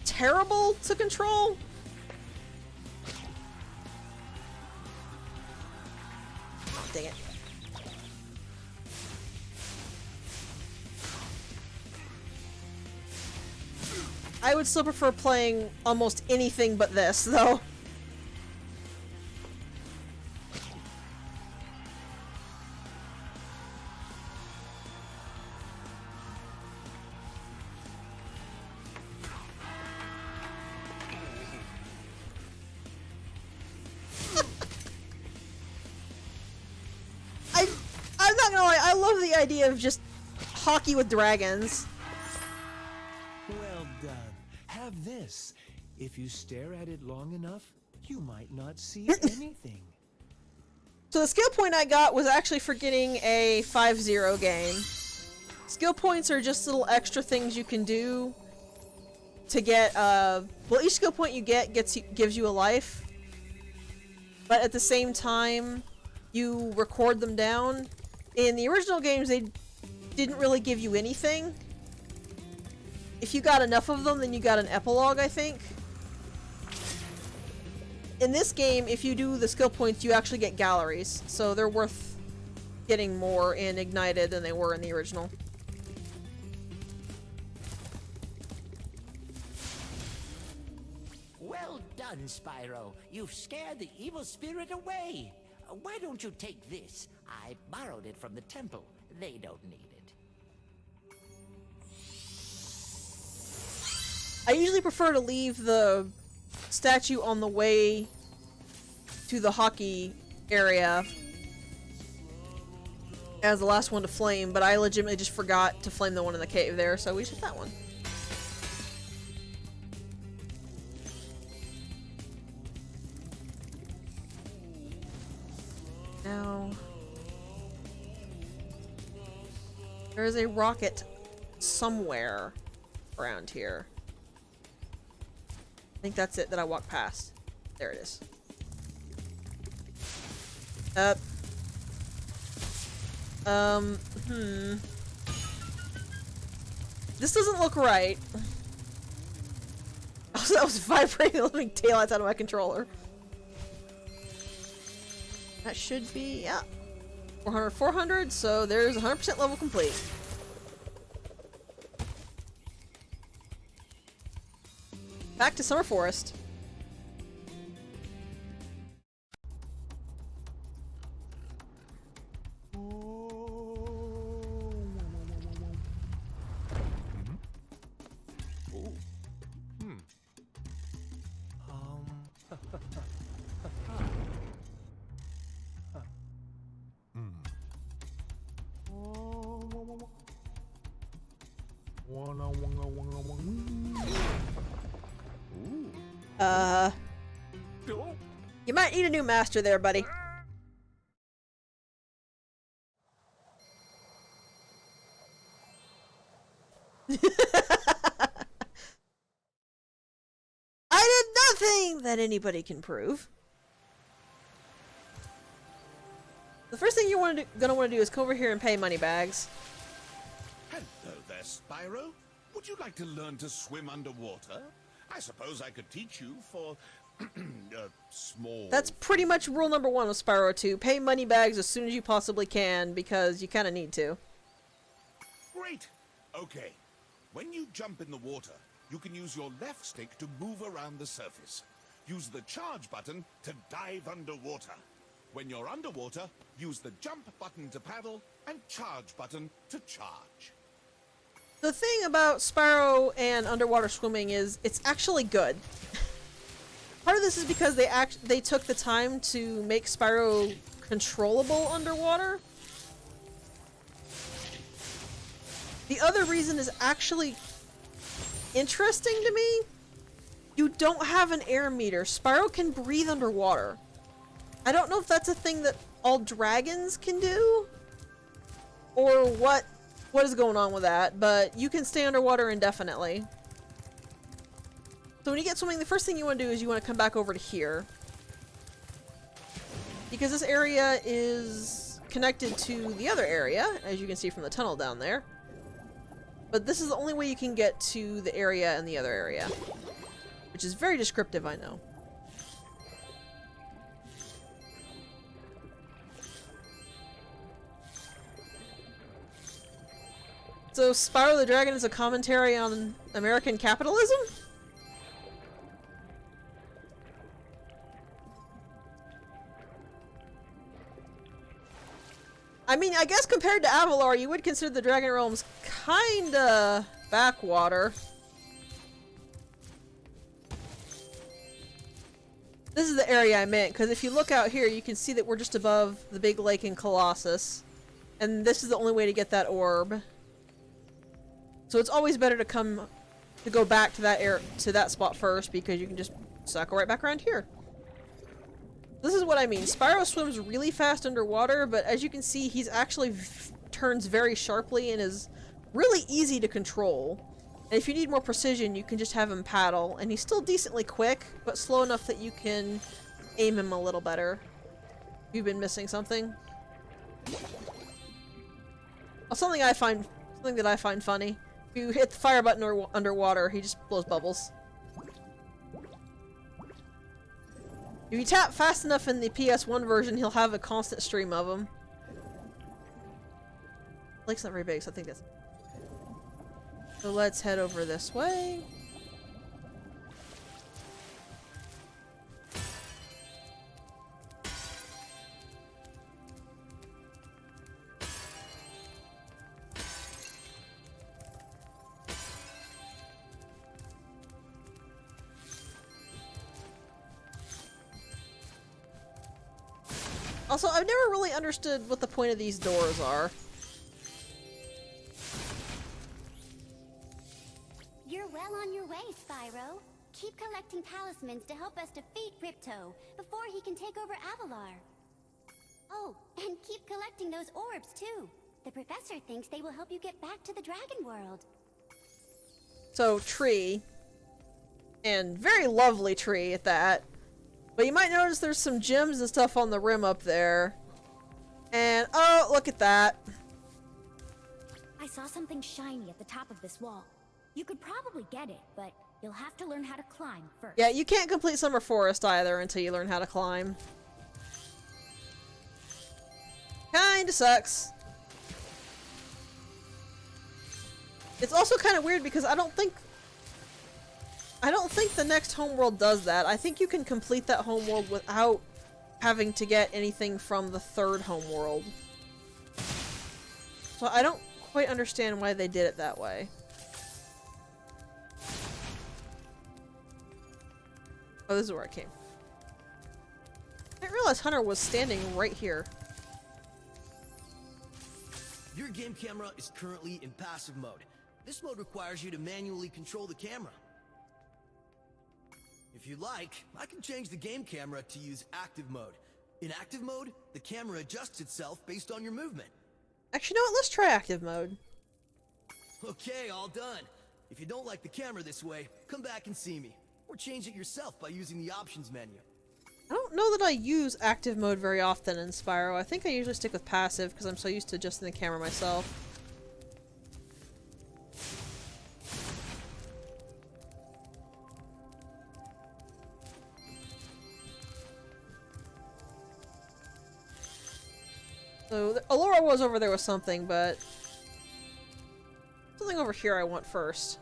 S1: terrible to control. Dang it. I would still prefer playing almost anything but this, though. I'm not gonna lie, I love the idea of just hockey with dragons.
S12: Well done. Have this. If you stare at it long enough, you might not see anything.
S1: So the skill point I got was actually for getting a 5-0 game. Skill points are just little extra things you can do to get, well, each skill point you get gives you a life. But at the same time, you record them down. In the original games, they didn't really give you anything. If you got enough of them, then you got an epilogue, I think. in this game, if you do the skill points, you actually get galleries, so they're worth getting more in Ignited than they were in the original.
S11: Well done, Spyro. You've scared the evil spirit away. Why don't you take this? I borrowed it from the temple. They don't need it.
S1: I usually prefer to leave the statue on the way to the hockey area as the last one to flame, but I legitimately just forgot to flame the one in the cave there, so we just hit that one. Now, there is a rocket somewhere around here. I think that's it that I walked past. There it is. This doesn't look right. That was vibrating the living taillights out of my controller. That should be, yeah. 400, 400, so there's 100% level complete. Back to Summer Forest. You might need a new master there, buddy. I did nothing that anybody can prove. The first thing you're gonna want to do is come over here and pay money bags.
S6: Hello there, Spyro. Would you like to learn to swim underwater? I suppose I could teach you for a small...
S1: That's pretty much rule number 1 with Spyro 2. Pay money bags as soon as you possibly can, because you kind of need to.
S6: Great! Okay. When you jump in the water, you can use your left stick to move around the surface. Use the charge button to dive underwater. When you're underwater, use the jump button to paddle and charge button to charge.
S1: The thing about Spyro and underwater swimming is it's actually good. Part of this is because they took the time to make Spyro controllable underwater. The other reason is actually interesting to me. You don't have an air meter. Spyro can breathe underwater. I don't know if that's a thing that all dragons can do, or what is going on with that, but you can stay underwater indefinitely. So when you get swimming, the first thing you want to do is you want to come back over to here. Because this area is connected to the other area, as you can see from the tunnel down there. But this is the only way you can get to the area and the other area. Which is very descriptive, I know. So Spyro the Dragon is a commentary on American capitalism? I mean, I guess compared to Avalar, you would consider the Dragon Realms kinda backwater. This is the area I meant, because if you look out here, you can see that we're just above the big lake in Colossus. And this is the only way to get that orb. So it's always better to go back to that spot first, because you can just cycle right back around here. This is what I mean. Spyro swims really fast underwater, but as you can see, he's actually turns very sharply and is really easy to control. And if you need more precision, you can just have him paddle, and he's still decently quick, but slow enough that you can aim him a little better. You've been missing something? Oh, something that I find funny. If you hit the fire button or underwater, he just blows bubbles. If you tap fast enough in the PS1 version, he'll have a constant stream of them. Lake's not very big, so I think that's... So let's head over this way. Also, I've never really understood what the point of these doors are.
S7: You're well on your way, Spyro. Keep collecting talismans to help us defeat Ripto before he can take over Avalar. Oh, and keep collecting those orbs too. The professor thinks they will help you get back to the Dragon World.
S1: So, tree. And very lovely tree at that. But you might notice there's some gems and stuff on the rim up there. And, oh, look at that.
S3: I saw something shiny at the top of this wall. You could probably get it, but you'll have to learn how to climb first.
S1: Yeah, you can't complete Summer Forest either until you learn how to climb. Kinda sucks. It's also kind of weird because I don't think the next homeworld does that. I think you can complete that homeworld without having to get anything from the third homeworld. So I don't quite understand why they did it that way. Oh, this is where I came. I didn't realize Hunter was standing right here.
S5: Your game camera is currently in passive mode. This mode requires you to manually control the camera. If you like, I can change the game camera to use active mode. In active mode, the camera adjusts itself based on your movement.
S1: Actually, you know what? Let's try active mode.
S5: Okay, all done. If you don't like the camera this way, come back and see me. Or change it yourself by using the options menu.
S1: I don't know that I use active mode very often in Spyro. I think I usually stick with passive because I'm so used to adjusting the camera myself. So, Alora was over there with something, but... something over here I want first.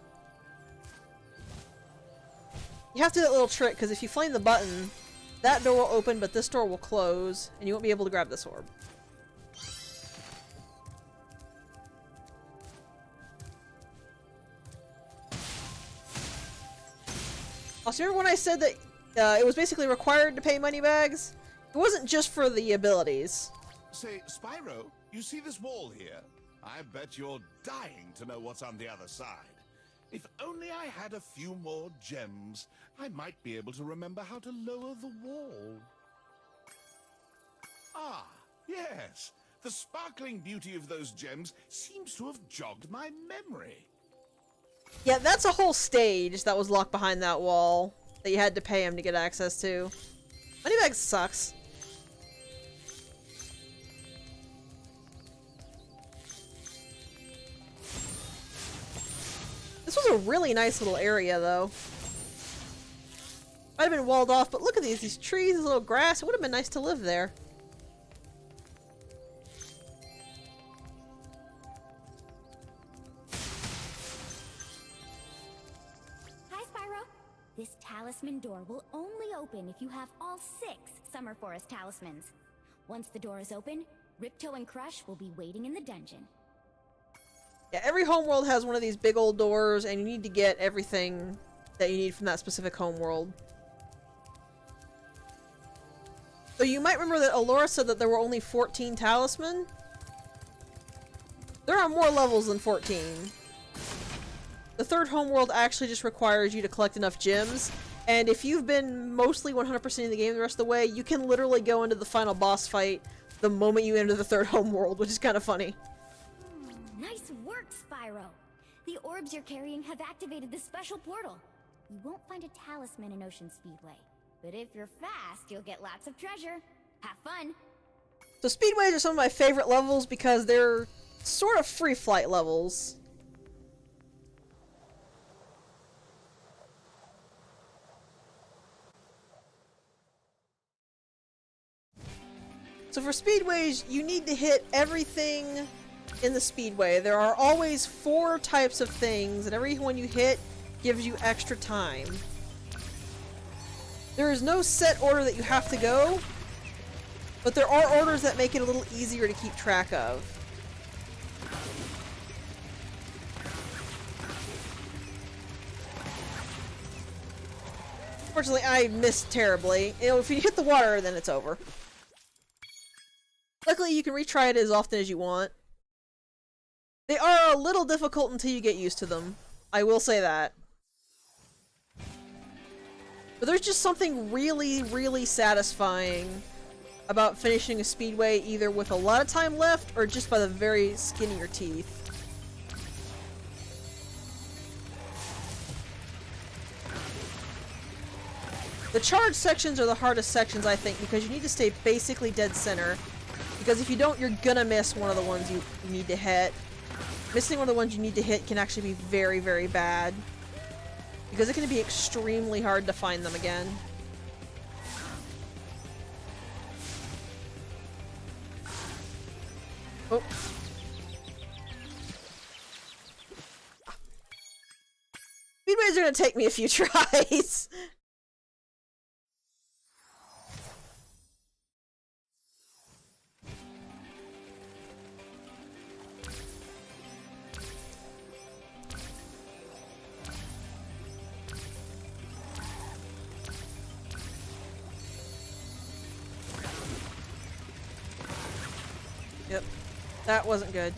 S1: You have to do that little trick, because if you flame the button, that door will open, but this door will close, and you won't be able to grab this orb. Also, remember when I said that it was basically required to pay money bags? It wasn't just for the abilities.
S6: Say, Spyro, you see this wall here? I bet you're dying to know what's on the other side. If only I had a few more gems, I might be able to remember how to lower the wall. Ah, yes. The sparkling beauty of those gems seems to have jogged my memory.
S1: Yeah, that's a whole stage that was locked behind that wall that you had to pay him to get access to. Moneybags sucks. This was a really nice little area, though. Might have been walled off, but look at these trees, this little grass. It would have been nice to live there.
S3: Hi, Spyro. This talisman door will only open if you have all 6 Summer Forest talismans. Once the door is open, Ripto and Crush will be waiting in the dungeon.
S1: Yeah, every homeworld has one of these big old doors, and you need to get everything that you need from that specific homeworld. So you might remember that Alora said that there were only 14 talisman. There are more levels than 14. The third homeworld actually just requires you to collect enough gems, and if you've been mostly 100% of the game the rest of the way, you can literally go into the final boss fight the moment you enter the third homeworld, which is kind of funny.
S3: Nice work, Spyro! The orbs you're carrying have activated this special portal. You won't find a talisman in Ocean Speedway, but if you're fast, you'll get lots of treasure. Have fun!
S1: So speedways are some of my favorite levels because they're sort of free flight levels. So for speedways, you need to hit everything in the speedway. There are always 4 types of things, and every one you hit gives you extra time. There is no set order that you have to go, but there are orders that make it a little easier to keep track of. Unfortunately, I missed terribly. You know, if you hit the water, then it's over. Luckily, you can retry it as often as you want. They are a little difficult until you get used to them. I will say that. But there's just something really, really satisfying about finishing a speedway either with a lot of time left or just by the very skin of your teeth. The charge sections are the hardest sections, I think, because you need to stay basically dead center. Because if you don't, you're gonna miss one of the ones you need to hit. Missing one of the ones you need to hit can actually be very, very bad. Because it can be extremely hard to find them again. Oh. Speedways are gonna take me a few tries. Yep, that wasn't good.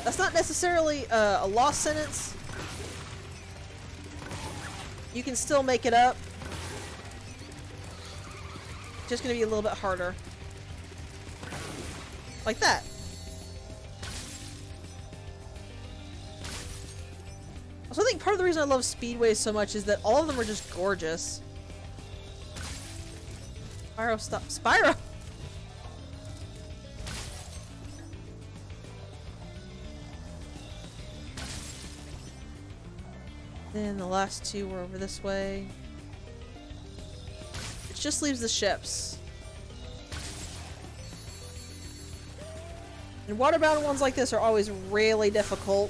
S1: That's not necessarily a lost sentence. You can still make it up. Just gonna be a little bit harder. Like that. Also, I think part of the reason I love speedways so much is that all of them are just gorgeous. Spyro, stop. Spyro! Then the last 2 were over this way. It just leaves the ships. And waterbound ones like this are always really difficult.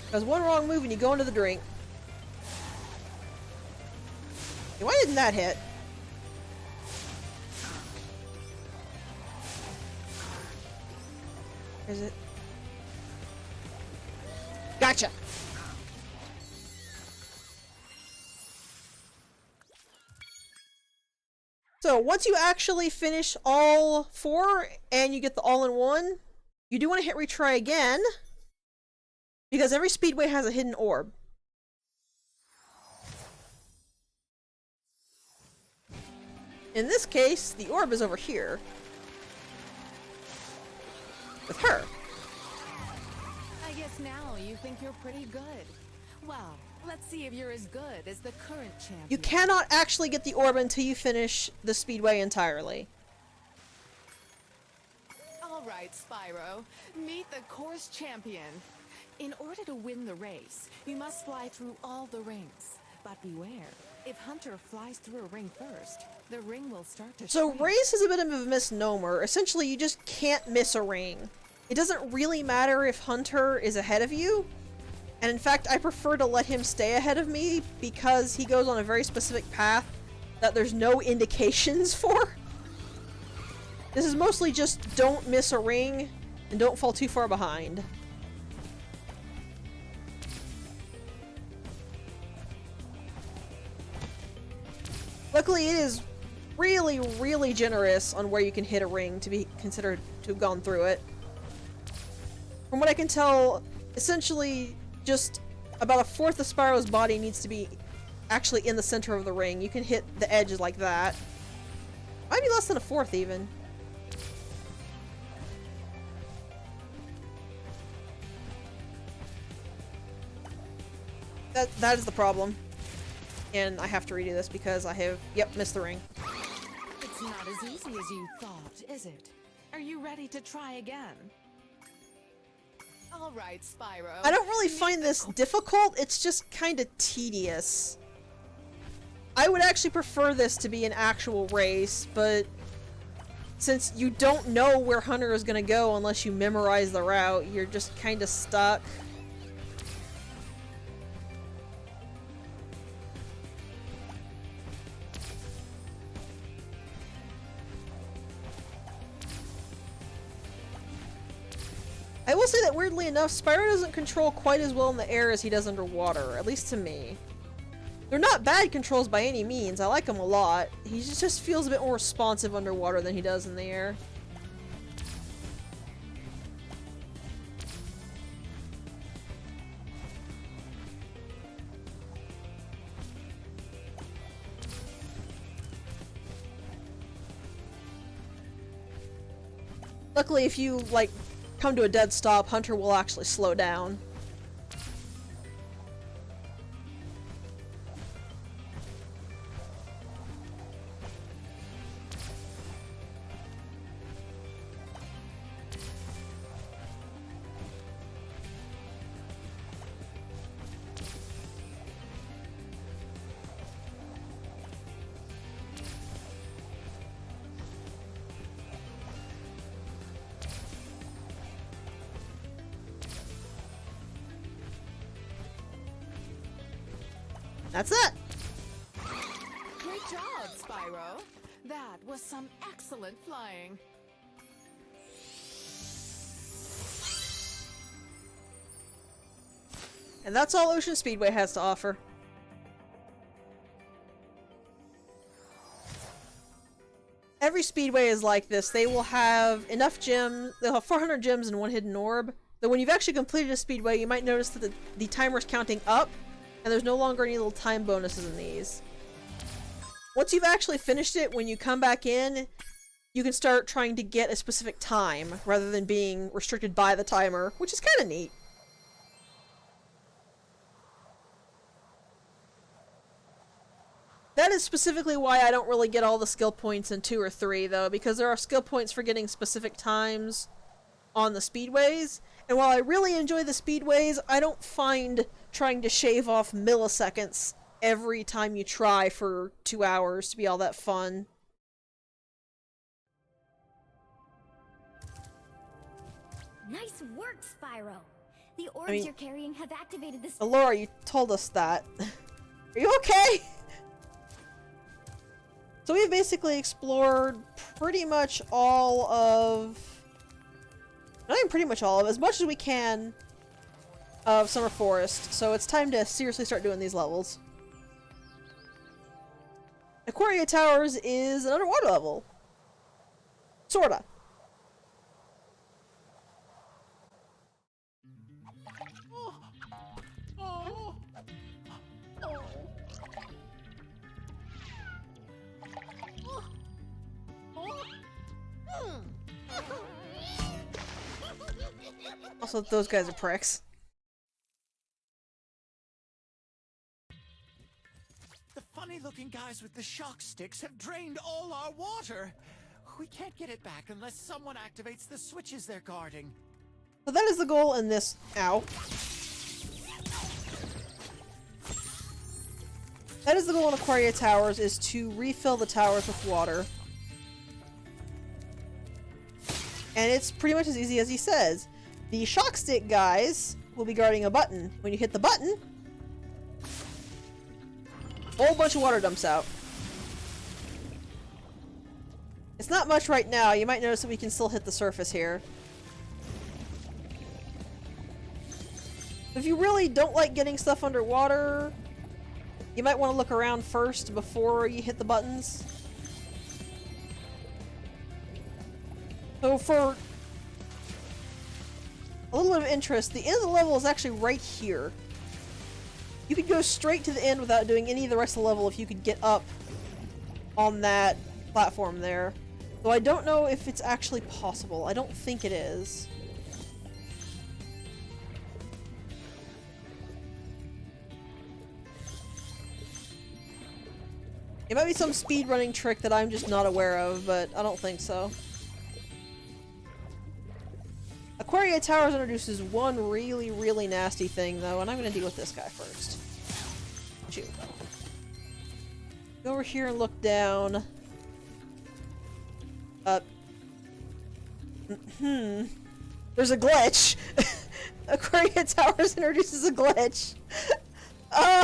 S1: Because one wrong move and you go into the drink. Hey, why didn't that hit? Is it? Gotcha! So, once you actually finish all 4 and you get the all-in-one, you do want to hit retry again, because every speedway has a hidden orb. In this case, the orb is over here. With her.
S13: I guess now you think you're pretty good. Well, let's see if you're as good as the current champion.
S1: You cannot actually get the orb until you finish the speedway entirely.
S13: Alright, Spyro. Meet the course champion. In order to win the race, you must fly through all the rings. But beware, if Hunter flies through a ring first, the ring will start to
S1: So
S13: shrink.
S1: race is a bit of a misnomer. Essentially, you just can't miss a ring. It doesn't really matter if Hunter is ahead of you. And in fact, I prefer to let him stay ahead of me because he goes on a very specific path that there's no indications for. This is mostly just don't miss a ring and don't fall too far behind. Luckily, it is really, really generous on where you can hit a ring to be considered to have gone through it. From what I can tell, essentially just about a fourth of Spyro's body needs to be actually in the center of the ring. You can hit the edges like that. Might be less than a fourth even. That is the problem. And I have to redo this because I have, yep, missed the ring.
S13: It's not as easy as you thought, is it? Are you ready to try again? Alright, Spyro.
S1: I don't really find this difficult, it's just kind of tedious. I would actually prefer this to be an actual race, but since you don't know where Hunter is gonna go unless you memorize the route, you're just kind of stuck. I will say that weirdly enough, Spyro doesn't control quite as well in the air as he does underwater, at least to me. They're not bad controls by any means, I like him a lot. He just feels a bit more responsive underwater than he does in the air. Luckily, if you, like, come to a dead stop, Hunter will actually slow down. That's it!
S13: Great job, Spyro. That was some excellent flying.
S1: And that's all Ocean Speedway has to offer. Every speedway is like this. They will have enough gems, they'll have 400 gems and one hidden orb. But when you've actually completed a speedway, you might notice that the timer's counting up, and there's no longer any little time bonuses in these. Once you've actually finished it, when you come back in, you can start trying to get a specific time, rather than being restricted by the timer, which is kind of neat. That is specifically why I don't really get all the skill points in 2 or 3, though, because there are skill points for getting specific times on the speedways, and while I really enjoy the speedways, I don't find trying to shave off milliseconds every time you try for 2 hours to be all that fun.
S3: Nice work, Spyro. The orbs you're carrying have activated this.
S1: Alora, you told us that. Are you okay? So we've basically explored pretty much all of... Not even pretty much all of, as much as we can of Summer Forest, so it's time to seriously start doing these levels. Aquaria Towers is an underwater level. Sorta. Also, those guys are pricks.
S9: The funny-looking guys with the shock sticks have drained all our water. We can't get it back unless someone activates the switches they're guarding.
S1: So that is the goal in this... Ow. That is the goal in Aquaria Towers, is to refill the towers with water. And it's pretty much as easy as he says. The shock stick guys will be guarding a button. When you hit the button, a whole bunch of water dumps out. It's not much right now. You might notice that we can still hit the surface here. If you really don't like getting stuff underwater, you might want to look around first before you hit the buttons. So for a little bit of interest, the end of the level is actually right here. You could go straight to the end without doing any of the rest of the level if you could get up on that platform there. Though I don't know if it's actually possible. I don't think it is. It might be some speedrunning trick that I'm just not aware of, but I don't think so. Aquaria Towers introduces one really, really nasty thing, though, and I'm gonna deal with this guy first. Shoot. Go over here and look down. There's a glitch. Aquaria Towers introduces a glitch. How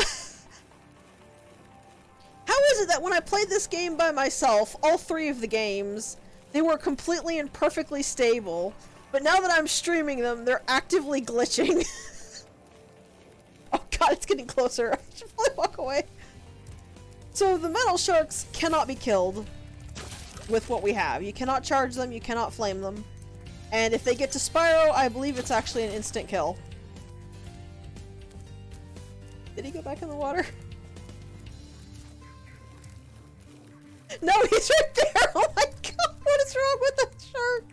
S1: is it that when I played this game by myself, all 3 of the games, they were completely and perfectly stable, but now that I'm streaming them, they're actively glitching? Oh god, it's getting closer. I should probably walk away. So the metal sharks cannot be killed with what we have. You cannot charge them, you cannot flame them. And if they get to Spyro, I believe it's actually an instant kill. Did he go back in the water? No, he's right there! Oh my god, what is wrong with that shark?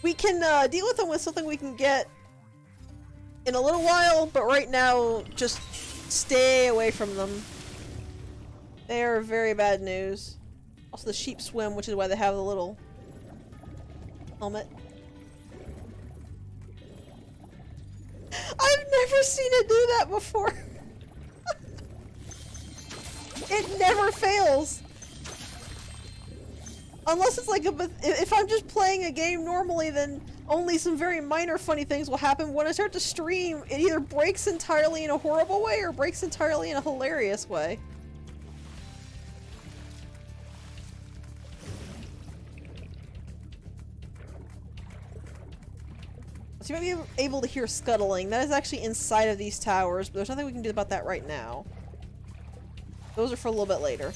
S1: We can deal with them with something we can get in a little while, but right now, just stay away from them. They are very bad news. Also, the sheep swim, which is why they have the little helmet. I've never seen it do that before. It never fails. Unless it's like if I'm just playing a game normally, then only some very minor funny things will happen. When I start to stream, it either breaks entirely in a horrible way or breaks entirely in a hilarious way. So you might be able to hear scuttling. That is actually inside of these towers, but there's nothing we can do about that right now. Those are for a little bit later.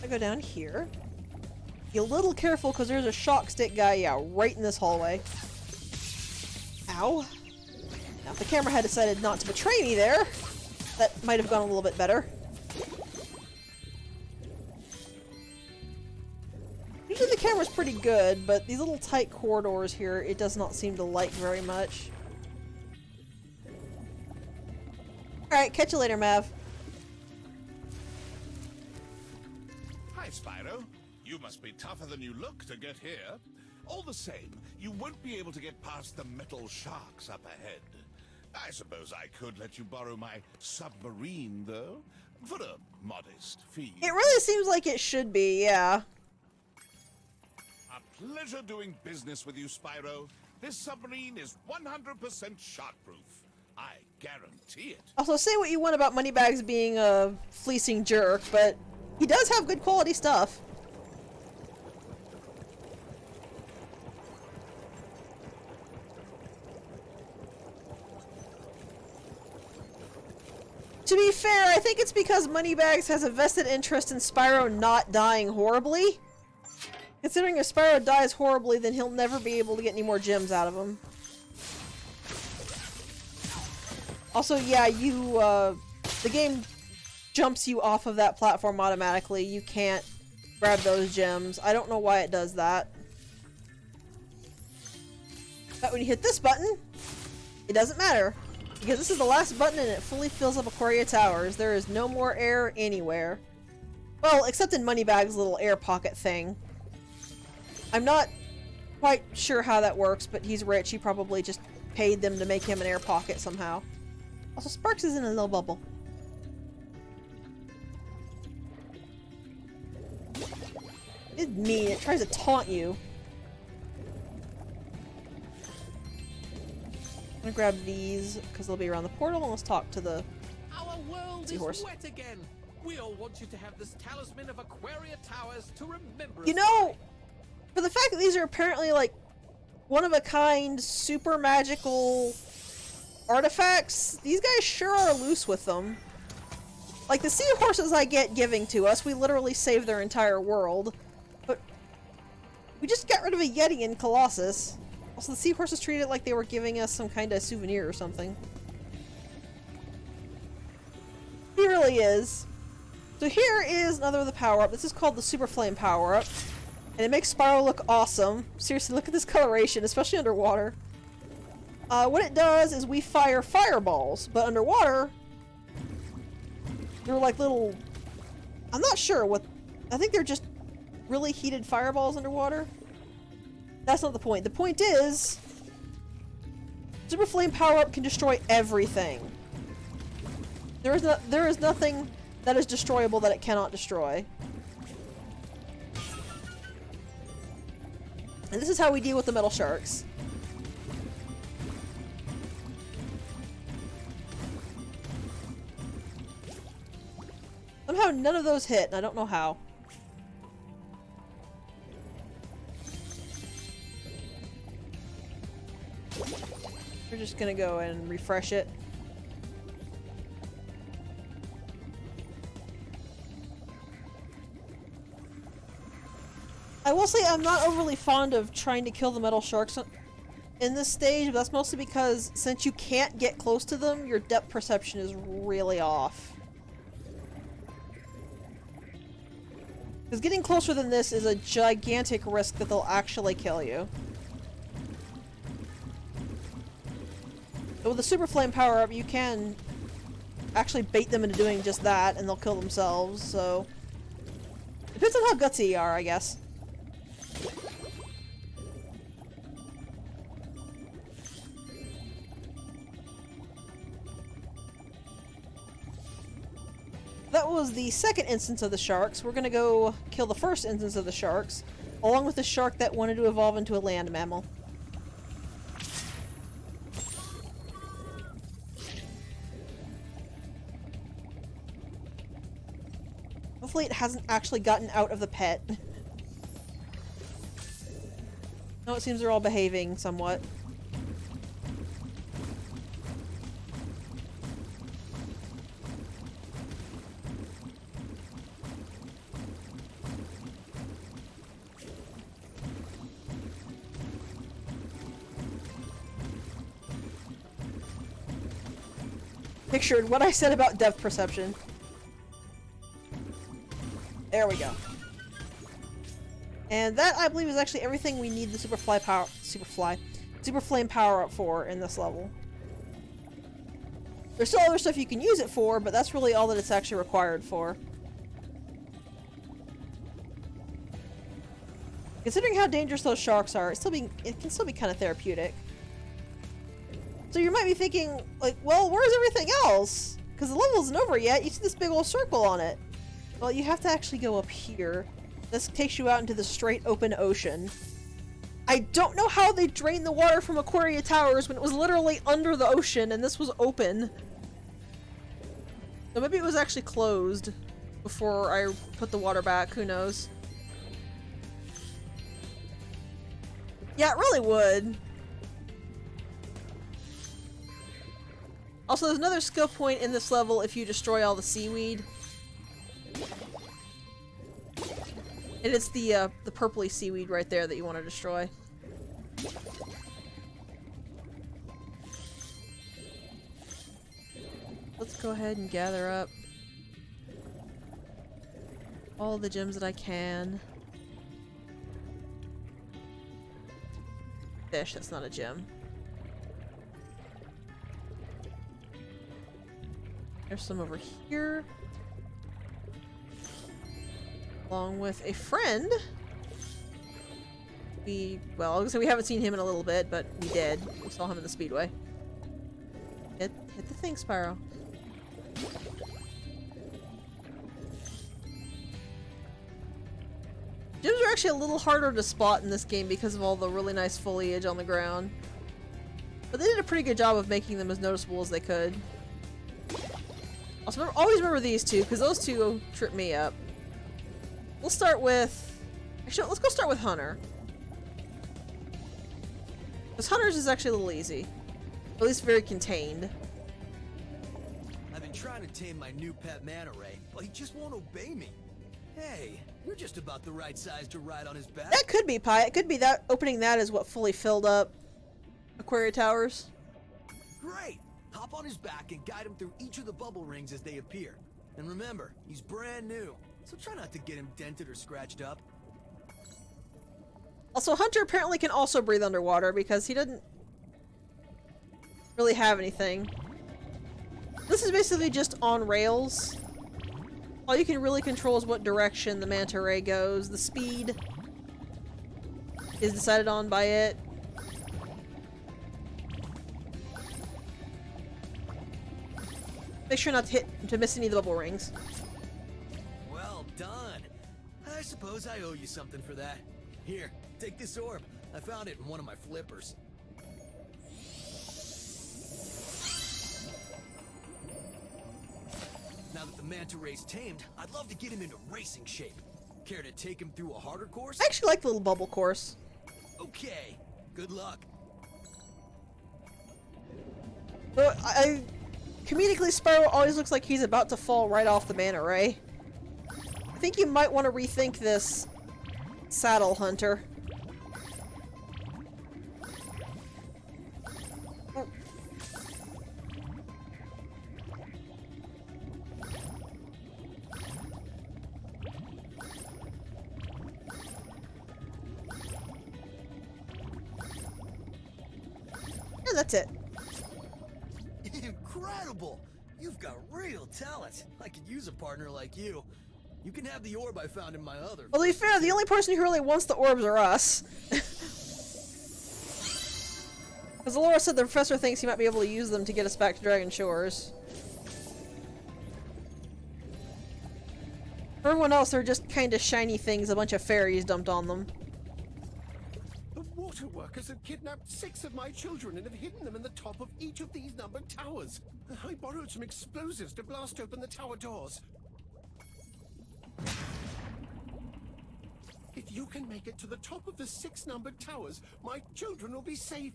S1: I go down here. Be a little careful because there's a shock stick guy, yeah, right in this hallway. Ow. Now if the camera had decided not to betray me there, that might have gone a little bit better. Usually the camera's pretty good, but these little tight corridors here, it does not seem to like very much. Alright, catch you later, Mav.
S6: Hi, Spyro. You must be tougher than you look to get here. All the same, you won't be able to get past the metal sharks up ahead. I suppose I could let you borrow my submarine, though, for a modest fee.
S1: It really seems like it should be, yeah.
S6: A pleasure doing business with you, Spyro. This submarine is 100% shark-proof. I guarantee it.
S1: Also, say what you want about Moneybags being a fleecing jerk, but he does have good quality stuff. To be fair, I think it's because Moneybags has a vested interest in Spyro not dying horribly. Considering if Spyro dies horribly, then he'll never be able to get any more gems out of him. Also, yeah, the game jumps you off of that platform automatically. You can't grab those gems. I don't know why it does that. But when you hit this button, it doesn't matter. Because this is the last button and it fully fills up Aquaria Towers. There is no more air anywhere. Well, except in Moneybags' little air pocket thing. I'm not quite sure how that works, but he's rich. He probably just paid them to make him an air pocket somehow. Also, Sparks is in a little bubble. It's mean. It tries to taunt you. I'm gonna grab these because they'll be around the portal, and let's talk to the
S14: Our world
S1: seahorse.
S14: is wet again. We all want you to have this talisman of Aquaria Towers to remember us
S1: You know,
S14: by.
S1: for the fact that these are apparently like one-of-a-kind, super magical artifacts, these guys sure are loose with them. Like the seahorses I get giving to us, we literally saved their entire world. But we just got rid of a Yeti in Colossus. Also, the seahorses treated it like they were giving us some kind of souvenir or something. He really is. So here is another of the power-up. This is called the Super Flame power-up. And it makes Spyro look awesome. Seriously, look at this coloration, especially underwater. What it does is we fire fireballs, but underwater, they're like little... I'm not sure what... I think they're just really heated fireballs underwater. That's not the point. The point is, Super Flame power-up can destroy everything. There is nothing that is destroyable that it cannot destroy. And this is how we deal with the metal sharks. Somehow none of those hit, and I don't know how. We're just gonna go and refresh it. I will say I'm not overly fond of trying to kill the metal sharks in this stage, but that's mostly because since you can't get close to them, your depth perception is really off. Because getting closer than this is a gigantic risk that they'll actually kill you. But with the Super Flame power-up, you can actually bait them into doing just that, and they'll kill themselves, so... Depends on how gutsy you are, I guess. That was the second instance of the sharks. We're gonna go kill the first instance of the sharks, along with the shark that wanted to evolve into a land mammal. Hopefully it hasn't actually gotten out of the pet. No, it seems they're all behaving somewhat. Pictured what I said about depth perception. There we go. And that, I believe, is actually everything we need the Super Flame power up for in this level. There's still other stuff you can use it for, but that's really all that it's actually required for. Considering how dangerous those sharks are, it can still be kind of therapeutic. So you might be thinking, like, well, where's everything else? Because the level isn't over yet. You see this big old circle on it. Well, you have to actually go up here. This takes you out into the straight open ocean. I don't know how they drained the water from Aquaria Towers when it was literally under the ocean and this was open. So maybe it was actually closed before I put the water back. Who knows? Yeah, it really would. Also, there's another skill point in this level if you destroy all the seaweed. And it's the purpley seaweed right there that you want to destroy. Let's go ahead and gather up all the gems that I can. Fish, that's not a gem. There's some over here. Along with a friend. Well, we haven't seen him in a little bit, but we did. We saw him in the Speedway. Hit the thing, Spyro. Gems are actually a little harder to spot in this game because of all the really nice foliage on the ground. But they did a pretty good job of making them as noticeable as they could. Also, always remember these two, because those two trip me up. We'll start with... Actually, let's go start with Hunter. Because Hunter's is actually a little easy. At least very contained.
S5: I've been trying to tame my new pet manta ray, but he just won't obey me. Hey, you're just about the right size to ride on his back.
S1: That could be, Pi. It could be that opening that is what fully filled up Aquaria Towers.
S5: Great! Hop on his back and guide him through each of the bubble rings as they appear. And remember, he's brand new, so try not to get him dented or scratched up.
S1: Also, Hunter apparently can also breathe underwater because he doesn't really have anything. This is basically just on rails. All you can really control is what direction the manta ray goes, the speed. is decided on by it. Make sure not to miss any of the bubble rings.
S5: Well done. I suppose I owe you something for that. Here, take this orb. I found it in one of my flippers. Now that the manta ray's tamed, I'd love to get him into racing shape. Care to take him through a harder course?
S1: I actually like the little bubble course.
S5: Okay. Good luck.
S1: But comedically, Spyro always looks like he's about to fall right off the manta ray. I think you might want to rethink this saddle, Hunter. Yeah, that's it.
S5: Incredible! You've got real talent. I could use a partner like you. You can have the orb I found in my other.
S1: Well, to be fair, the only person who really wants the orbs are us. Because Laura said the professor thinks he might be able to use them to get us back to Dragon Shores. For everyone else, they're just kind of shiny things a bunch of fairies dumped on them.
S12: The water workers have kidnapped 6 of my children and have hidden them in the top of each of these numbered towers. I borrowed some explosives to blast open the tower doors. If you can make it to the top of the 6 numbered towers, my children will be safe.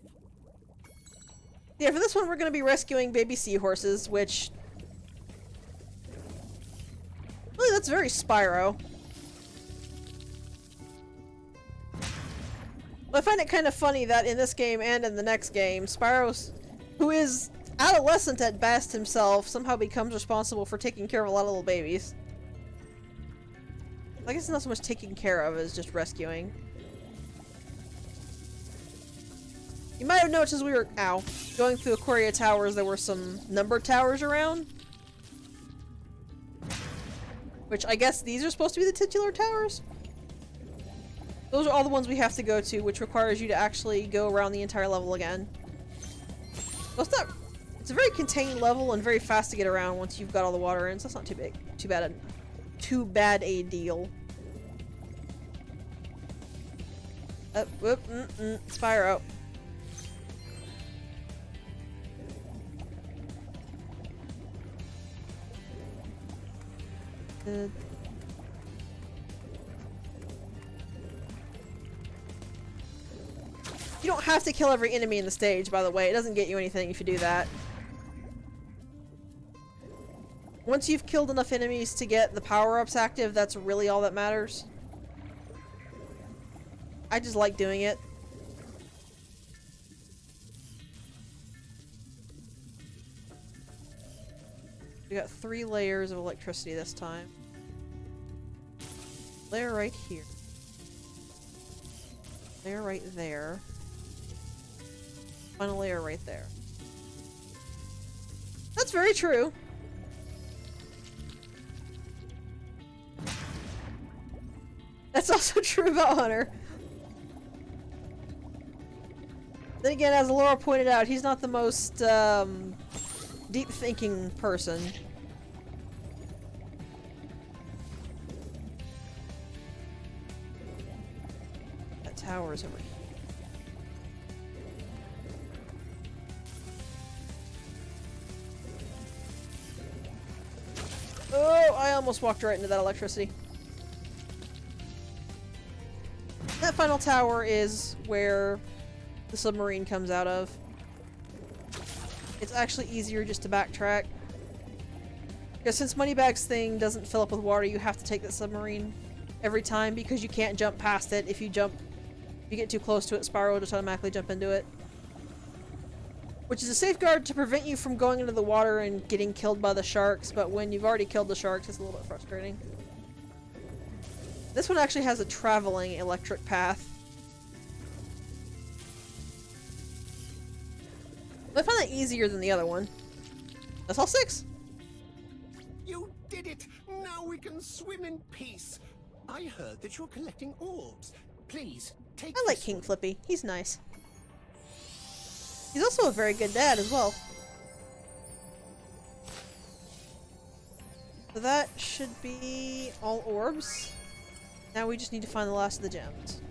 S1: Yeah, for this one we're going to be rescuing baby seahorses, which... really, that's very Spyro. Well, I find it kind of funny that in this game and in the next game, Spyro, who is adolescent at best himself, somehow becomes responsible for taking care of a lot of little babies. I guess it's not so much taking care of as just rescuing. You might have noticed as we were, going through Aquaria Towers, there were some numbered towers around. Which I guess these are supposed to be the titular towers? Those are all the ones we have to go to, which requires you to actually go around the entire level again. Well, it's a very contained level and very fast to get around once you've got all the water in, so that's not too bad a deal. Whoop, Spyro. You don't have to kill every enemy in the stage, by the way. It doesn't get you anything if you do that. Once you've killed enough enemies to get the power-ups active, that's really all that matters. I just like doing it. We got 3 layers of electricity this time. Layer right here. Layer right there. Final layer right there. That's very true. That's also true about Hunter. Then again, as Laura pointed out, he's not the most deep-thinking person. That tower's over here. Oh, I almost walked right into that electricity. That final tower is where the submarine comes out of. It's actually easier just to backtrack. Because since Moneybags thing doesn't fill up with water, you have to take that submarine every time because you can't jump past it. If you get too close to it, Spyro will just automatically jump into it. Which is a safeguard to prevent you from going into the water and getting killed by the sharks, but when you've already killed the sharks, it's a little bit frustrating. This one actually has a traveling electric path. I find that easier than the other one. That's all 6.
S12: You did it! Now we can swim in peace! I heard that you're collecting orbs. Please, Take
S1: I like
S12: this
S1: King
S12: one.
S1: Flippy. He's nice. He's also a very good dad as well. So that should be all orbs. Now we just need to find the last of the gems.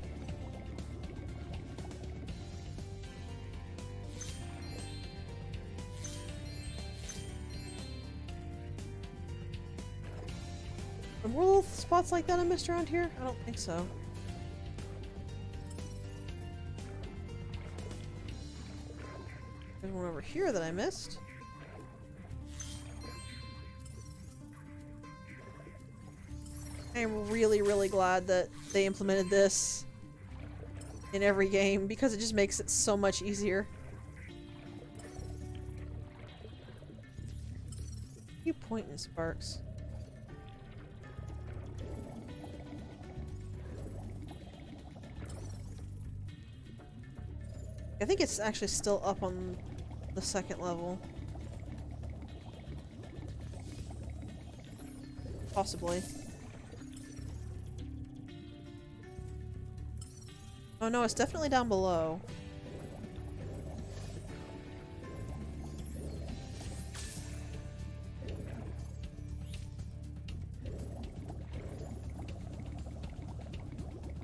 S1: Are more little spots like that I missed around here? I don't think so. There's one over here that I missed. I am really, really glad that they implemented this in every game because it just makes it so much easier. You pointing, Sparks. I think it's actually still up on the second level. Possibly. Oh no, it's definitely down below.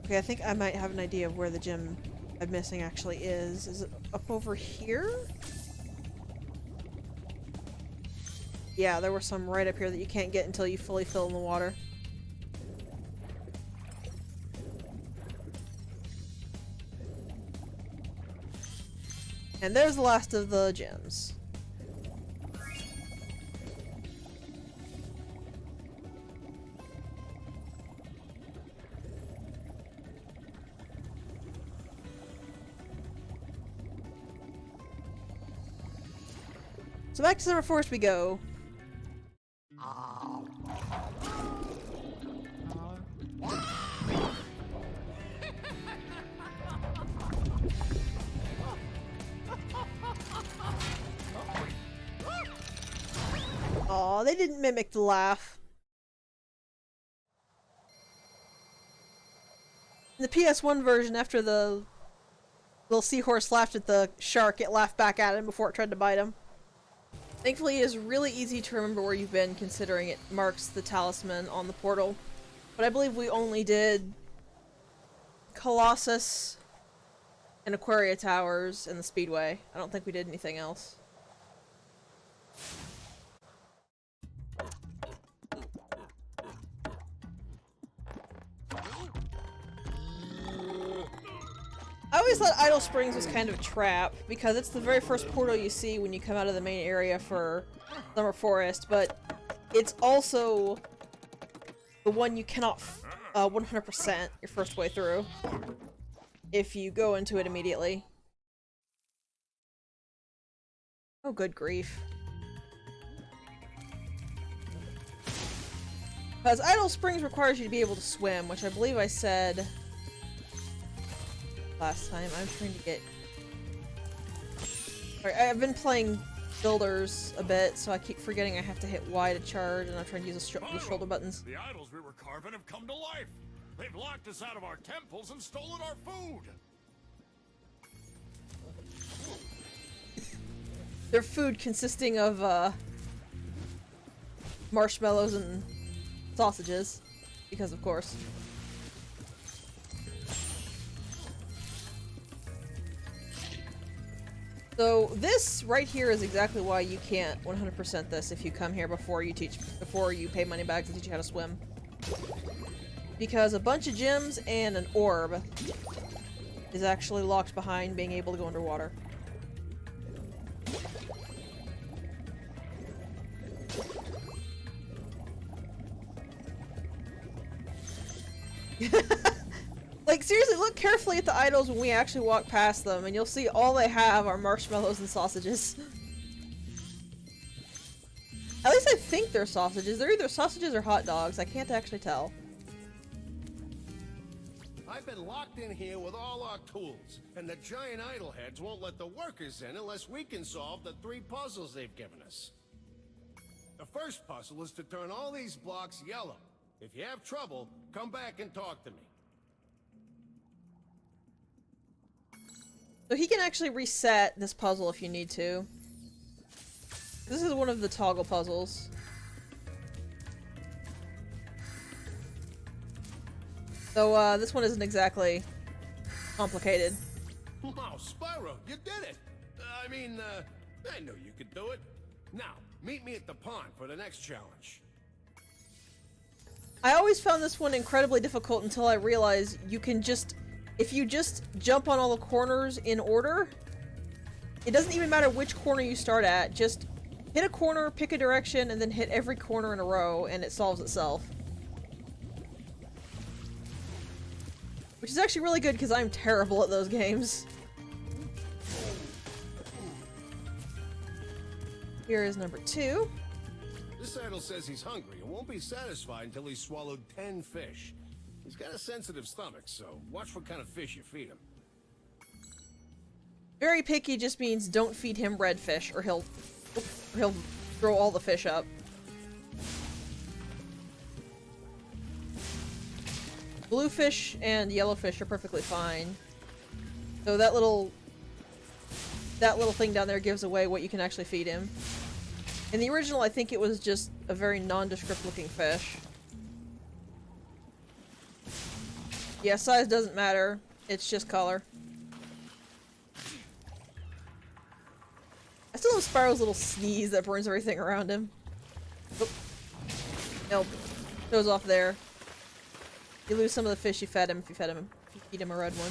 S1: Okay, I think I might have an idea of where the gem I'm missing actually is. Is it up over here? Yeah, there were some right up here that you can't get until you fully fill in the water. And there's the last of the gems. So back to Summer Forest we go. Aw, they didn't mimic the laugh. In the PS1 version, after the little seahorse laughed at the shark, it laughed back at him before it tried to bite him. Thankfully, it is really easy to remember where you've been, considering it marks the talisman on the portal. But I believe we only did Colossus and Aquaria Towers and the Speedway. I don't think we did anything else. I always thought Idle Springs was kind of a trap, because it's the very first portal you see when you come out of the main area for Summer Forest, but it's also the one you cannot 100% your first way through if you go into it immediately. Oh, good grief. Because Idle Springs requires you to be able to swim, which I believe I said last time. I'm trying to get... Alright, I've been playing Builders a bit, so I keep forgetting I have to hit Y to charge, and I'm trying to use the shoulder buttons.
S15: The idols we were carving have come to life. They've locked us out of our temples and stolen our food.
S1: Their food consisting of, marshmallows and sausages. Because of course. So this right here is exactly why you can't 100% this if you come here before you pay money back to teach you how to swim. Because a bunch of gems and an orb is actually locked behind being able to go underwater. Like, seriously, look carefully at the idols when we actually walk past them, and you'll see all they have are marshmallows and sausages. At least I think they're sausages. They're either sausages or hot dogs. I can't actually tell.
S16: I've been locked in here with all our tools, and the giant idol heads won't let the workers in unless we can solve the 3 puzzles they've given us. The first puzzle is to turn all these blocks yellow. If you have trouble, come back and talk to me.
S1: So he can actually reset this puzzle if you need to. This is one of the toggle puzzles. So, this one isn't exactly complicated.
S16: Wow, Spyro, you did it! I knew you could do it. Now, meet me at the pond for the next challenge.
S1: I always found this one incredibly difficult until I realized you can just... If you just jump on all the corners in order, it doesn't even matter which corner you start at. Just hit a corner, pick a direction, and then hit every corner in a row, and it solves itself. Which is actually really good because I'm terrible at those games. Here is number 2.
S16: This idol says he's hungry and won't be satisfied until he's swallowed 10 fish. He's got a sensitive stomach, so watch what kind of fish you feed him.
S1: Very picky just means don't feed him red fish or he'll throw all the fish up. Blue fish and yellow fish are perfectly fine. So that little thing down there gives away what you can actually feed him. In the original, I think it was just a very nondescript looking fish. Yeah, size doesn't matter. It's just color. I still love Spyro's little sneeze that burns everything around him. Oop. Nope. Goes off there. You lose some of the fish you fed him if you feed him a red one.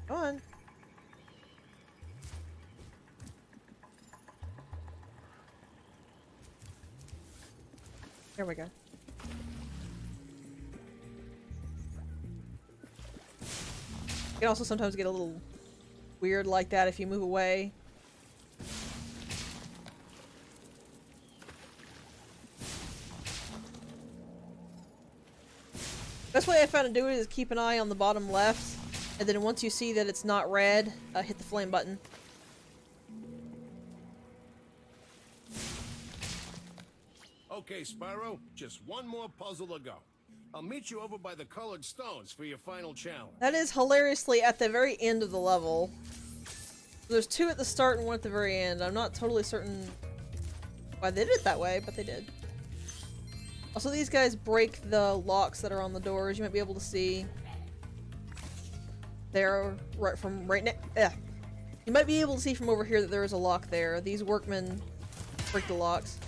S1: Come on. There we go. You can also sometimes get a little weird like that if you move away. Best way I found to do it is keep an eye on the bottom left, and then once you see that it's not red, hit the flame button.
S16: Okay, Spyro, just one more puzzle to go. I'll meet you over by the colored stones for your final challenge.
S1: That is hilariously at the very end of the level. There's 2 at the start and 1 at the very end. I'm not totally certain why they did it that way, but they did. Also, these guys break the locks that are on the doors. You might be able to see. They're right now. You might be able to see from over here that there is a lock there. These workmen break the locks.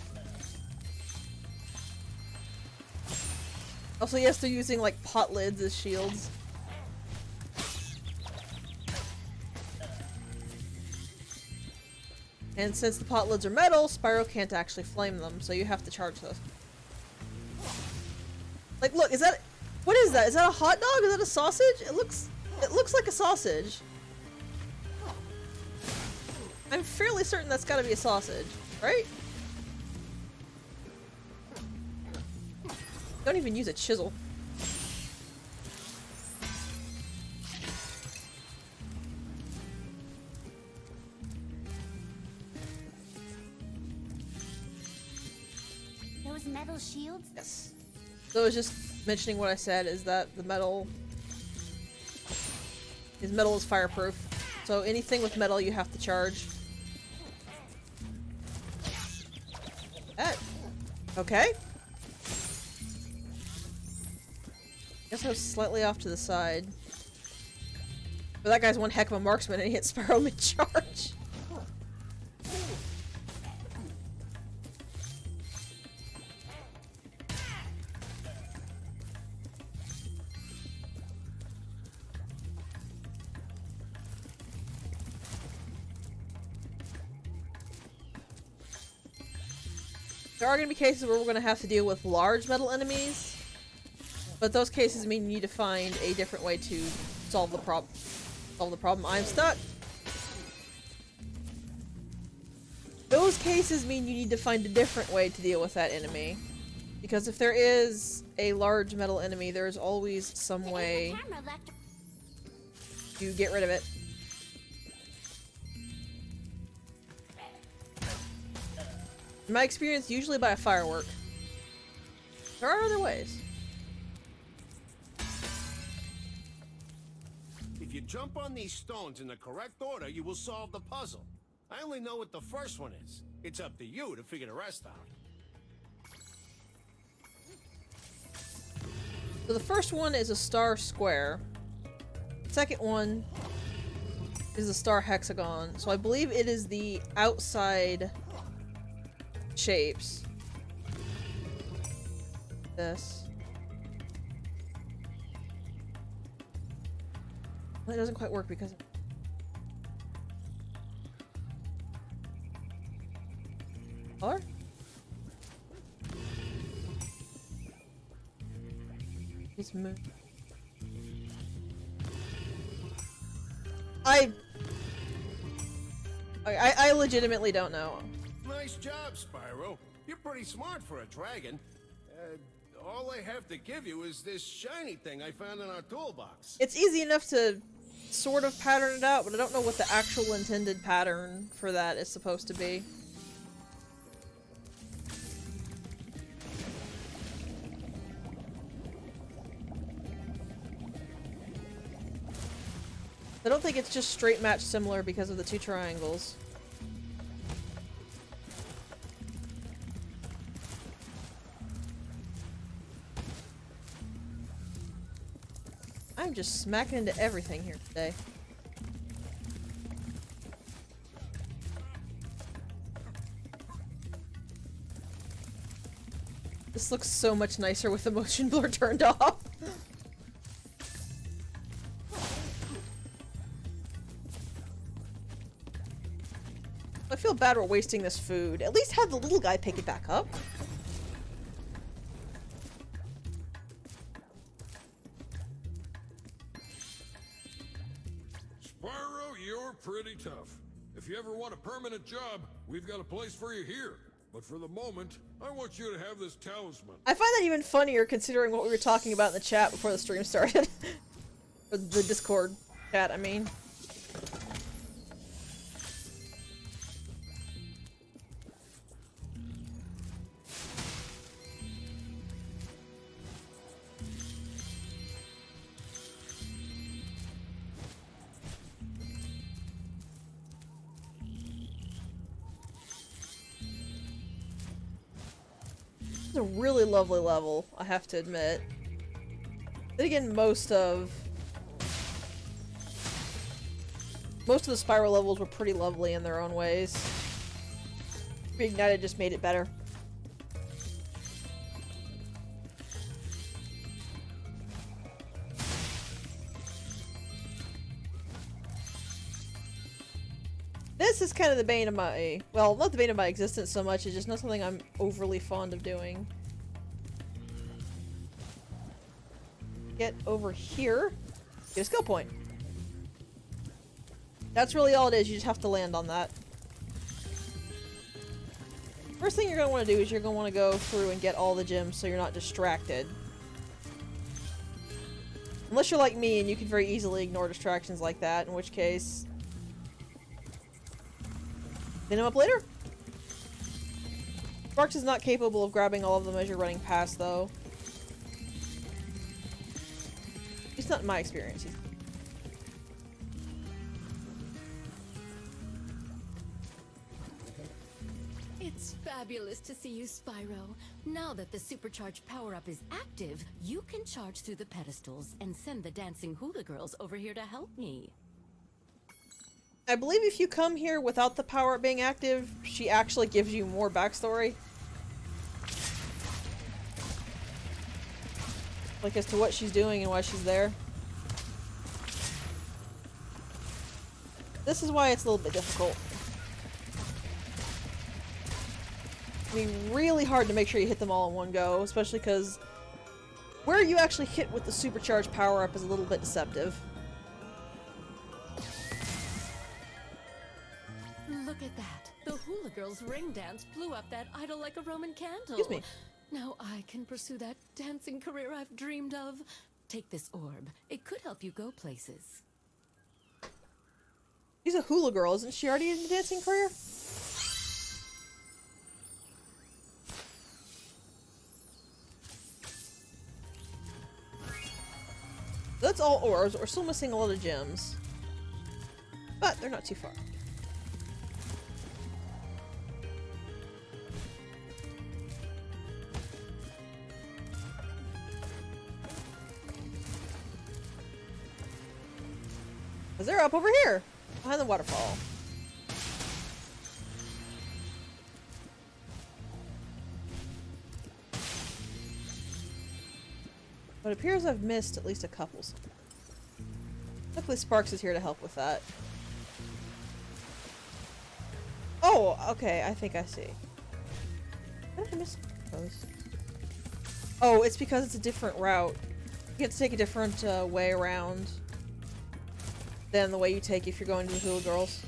S1: Also, yes, they're using like pot lids as shields. And since the pot lids are metal, Spyro can't actually flame them, so you have to charge those. Like, look, is that... What is that? Is that a hot dog? Is that a sausage? It looks like a sausage. I'm fairly certain that's gotta be a sausage, right? Don't even use a chisel.
S7: Those metal shields?
S1: Yes. So I was just mentioning what I said, is that the metal is fireproof. So anything with metal you have to charge. That. Okay. Guess I was slightly off to the side. But that guy's one heck of a marksman and he hit Spyro mid-charge. There are going to be cases where we're going to have to deal with large metal enemies, but those cases mean you need to find a different way to solve the problem. I'm stuck. Those cases mean you need to find a different way to deal with that enemy, because if there is a large metal enemy, there's always some way to get rid of it. In my experience, usually by a firework. There are other ways.
S16: If you jump on these stones in the correct order, you will solve the puzzle. I only know what the first one is. It's up to you to figure the rest out.
S1: So the first one is a star square. The second one is a star hexagon. So I believe it is the outside shapes. This. That doesn't quite work because color? Just move. I legitimately don't know.
S16: Nice job, Spyro. You're pretty smart for a dragon. All I have to give you is this shiny thing I found in our toolbox.
S1: It's easy enough to sort of pattern it out, but I don't know what the actual intended pattern for that is supposed to be. I don't think it's just straight match similar because of the two triangles. I'm just smacking into everything here today. This looks so much nicer with the motion blur turned off. I feel bad we're wasting this food. At least have the little guy pick it back up.
S15: Spyro, you're pretty tough. If you ever want a permanent job, we've got a place for you here. But for the moment, I want you to have this talisman.
S1: I find that even funnier considering what we were talking about in the chat before the stream started. Or the Discord chat, I mean. A really lovely level, I have to admit. Then again, most of the Spyro levels were pretty lovely in their own ways. Reignited just made it better. This is kind of the bane of my, well, not the bane of my existence so much, it's just not something I'm overly fond of doing. Get over here, get a skill point. That's really all it is, you just have to land on that. First thing you're going to want to do is you're going to want to go through and get all the gems so you're not distracted. Unless you're like me and you can very easily ignore distractions like that, in which case... Clean them up later? Sparks is not capable of grabbing all of them as you're running past, though. At least not in my experience.
S17: It's fabulous to see you, Spyro. Now that the supercharged power-up is active, you can charge through the pedestals and send the dancing hula girls over here to help me.
S1: I believe if you come here without the power-up being active, she actually gives you more backstory. Like as to what she's doing and why she's there. This is why it's a little bit difficult. I mean, really hard to make sure you hit them all in one go, especially because where you actually hit with the supercharged power-up is a little bit deceptive.
S17: Look at that. The hula girl's ring dance blew up that idol like a Roman candle.
S1: Excuse me.
S17: Now I can pursue that dancing career I've dreamed of. Take this orb. It could help you go places.
S1: She's a hula girl, isn't she already in a dancing career? That's all orbs. We're still missing a lot of gems. But they're not too far. Because they're up over here, behind the waterfall. But it appears I've missed at least a couple. Luckily Sparks is here to help with that. Oh, okay, I think I see. How did I miss those? Oh, it's because it's a different route. You have to take a different way around than the way you take if you're going to the Hula Girls.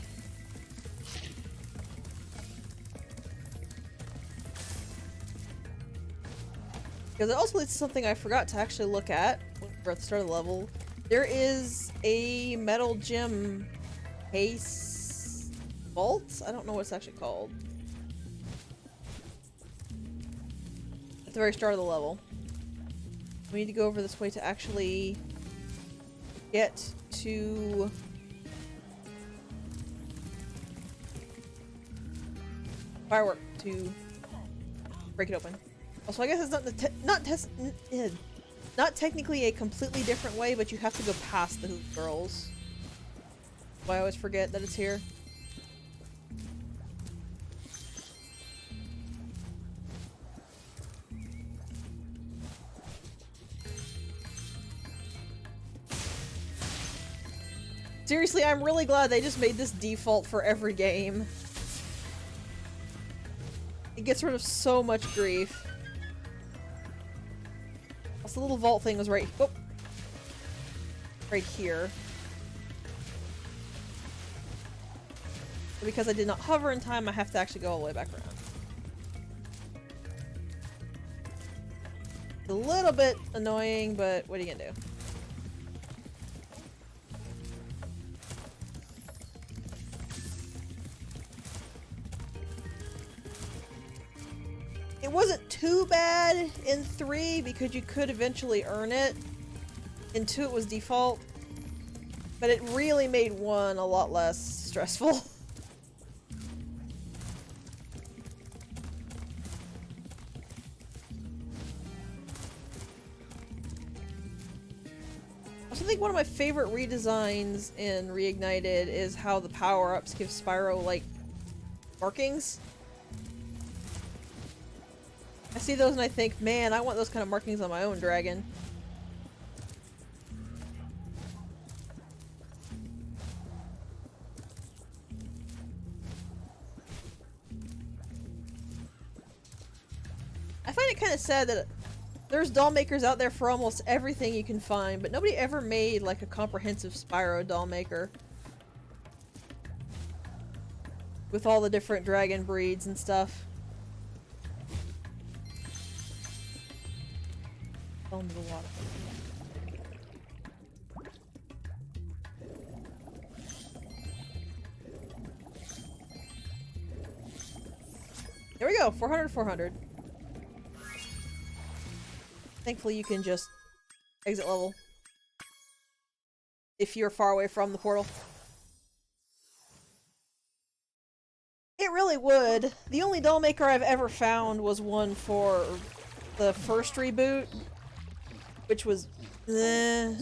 S1: Because it also leads to something I forgot to actually look at when we were at the start of the level. There is a metal gem case vault? I don't know what it's actually called. At the very start of the level. We need to go over this way to actually get to firework to break it open. Also, I guess it's not technically a completely different way, but you have to go past the Hoop Girls. So I always forget that it's here. Seriously, I'm really glad they just made this default for every game. It gets rid of so much grief. Also, the little vault thing was right here. But because I did not hover in time, I have to actually go all the way back around. It's a little bit annoying, but what are you gonna do? It wasn't too bad in 3 because you could eventually earn it. In 2 it was default. But it really made 1 a lot less stressful. I also think one of my favorite redesigns in Reignited is how the power-ups give Spyro, like, markings. I see those and I think, man, I want those kind of markings on my own dragon. I find it kind of sad that there's doll makers out there for almost everything you can find, but nobody ever made like a comprehensive Spyro doll maker. With all the different dragon breeds and stuff. Fell into the water. There we go, 400, 400. Thankfully you can just exit level if you're far away from the portal. It really would. The only doll maker I've ever found was one for the first reboot, which was the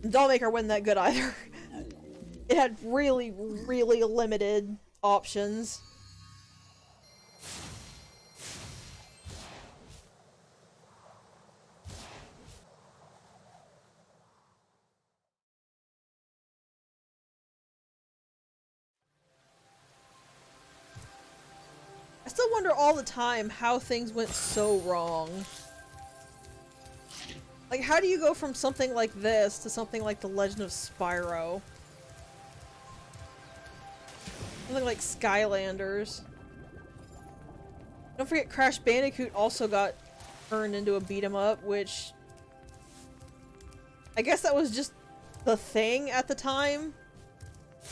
S1: doll maker wasn't that good either. It had really, really limited options. I still wonder all the time how things went so wrong. Like, how do you go from something like this to something like The Legend of Spyro? Something like Skylanders. Don't forget Crash Bandicoot also got turned into a beat-em-up, which... I guess that was just the thing at the time.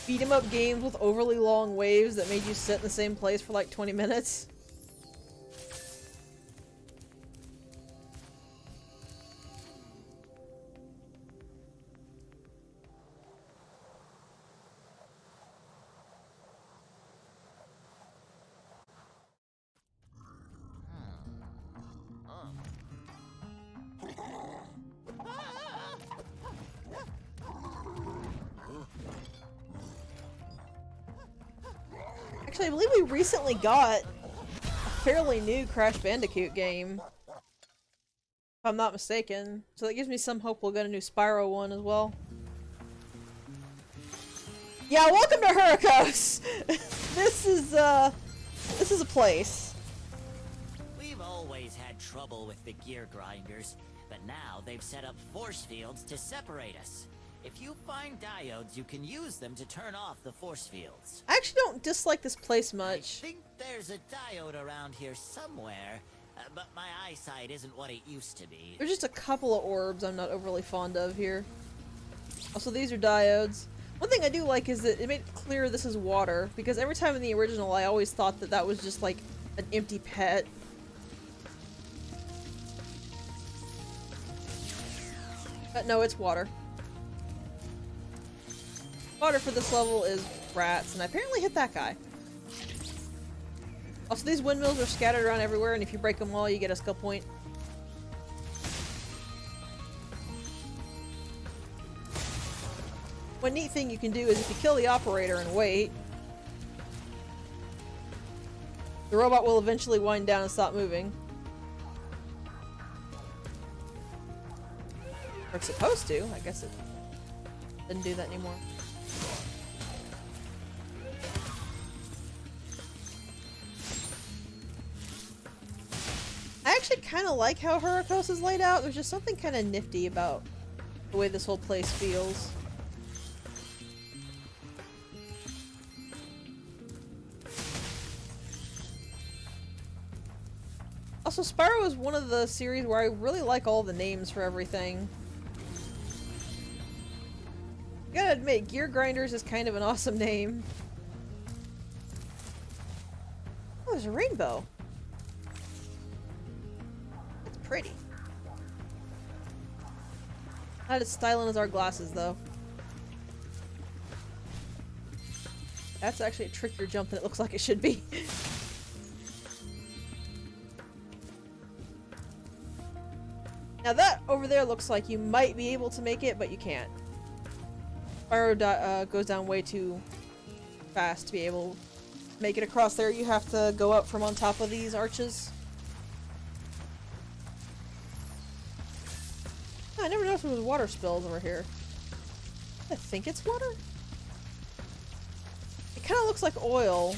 S1: Beat-em-up games with overly long waves that made you sit in the same place for like 20 minutes. Actually, I believe we recently got a fairly new Crash Bandicoot game. If I'm not mistaken. So that gives me some hope we'll get a new Spyro one as well. Yeah, welcome to Hurricos! This is a place.
S11: We've always had trouble with the gear grinders, but now they've set up force fields to separate us. If you find diodes, you can use them to turn off the force fields.
S1: I actually don't dislike this place much.
S11: I think there's a diode around here somewhere, but my eyesight isn't what it used to be.
S1: There's just a couple of orbs I'm not overly fond of here. Also, these are diodes. One thing I do like is that it made it clear this is water, because every time in the original I always thought that that was just like an empty pet. But no, it's water. Water for this level is rats, and I apparently hit that guy. Also, these windmills are scattered around everywhere, and if you break them all, you get a skill point. One neat thing you can do is if you kill the operator and wait, the robot will eventually wind down and stop moving. Or it's supposed to. I guess it didn't do that anymore. I actually kind of like how Hurricos is laid out. There's just something kind of nifty about the way this whole place feels. Also, Spyro is one of the series where I really like all the names for everything. I gotta admit, Gear Grinders is kind of an awesome name. Oh, there's a rainbow. It's pretty. Not as styling as our glasses, though. That's actually a trickier jump than it looks like it should be. Now that over there looks like you might be able to make it, but you can't. Spyro goes down way too fast to be able to make it across there. You have to go up from on top of these arches. Oh, I never noticed there was water spills over here. I think it's water? It kind of looks like oil.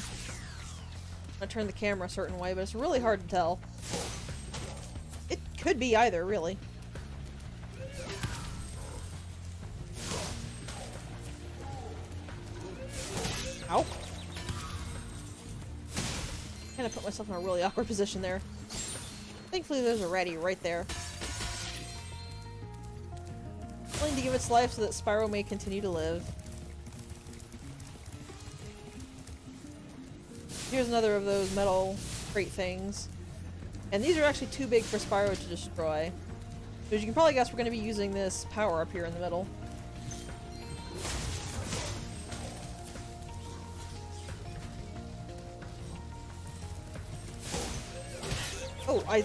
S1: I turn the camera a certain way, but it's really hard to tell. It could be either, really. Ow. Kind of put myself in a really awkward position there. Thankfully there's a ratty right there. Willing to give its life so that Spyro may continue to live. Here's another of those metal crate things. And these are actually too big for Spyro to destroy. So as you can probably guess, we're going to be using this power up here in the middle. Oh, I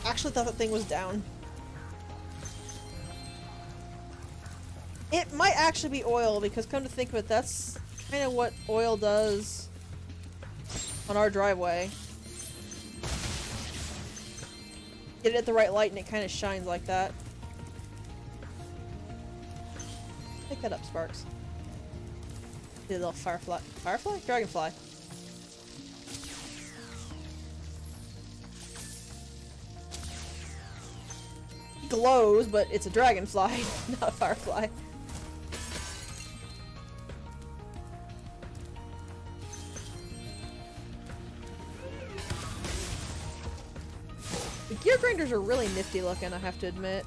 S1: actually thought that thing was down. It might actually be oil, because come to think of it, that's kind of what oil does on our driveway. Get it at the right light and it kind of shines like that. Pick that up, Sparks. Do a little firefly. Firefly? Dragonfly. Glows, but it's a dragonfly, not a firefly. The gear grinders are really nifty looking, I have to admit.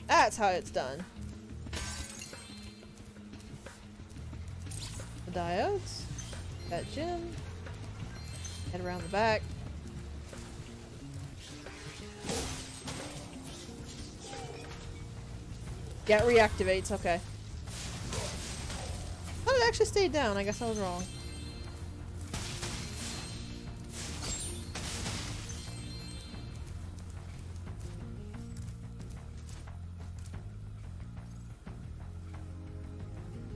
S1: That's how it's done. The diodes. That gem. Head around the back. Yeah, it reactivates, okay. Oh, it actually stayed down. I guess I was wrong.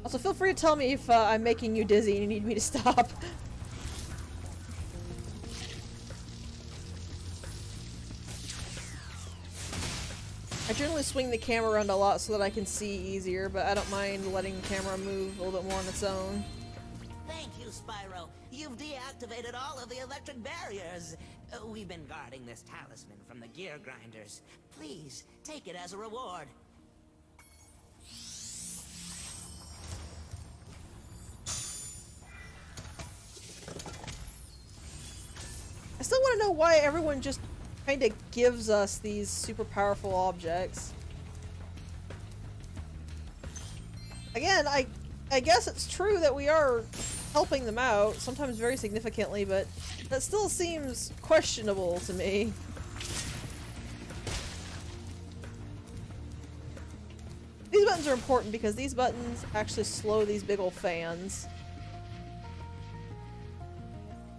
S1: Also, feel free to tell me if I'm making you dizzy and you need me to stop. I generally swing the camera around a lot so that I can see easier, but I don't mind letting the camera move a little bit more on its own.
S11: Thank you, Spyro. You've deactivated all of the electric barriers. We've been guarding this talisman from the gear grinders. Please, take it as a reward.
S1: I still want to know why everyone just kind of gives us these super powerful objects. Again, I guess it's true that we are helping them out, sometimes very significantly, but that still seems questionable to me. These buttons are important because these buttons actually slow these big old fans.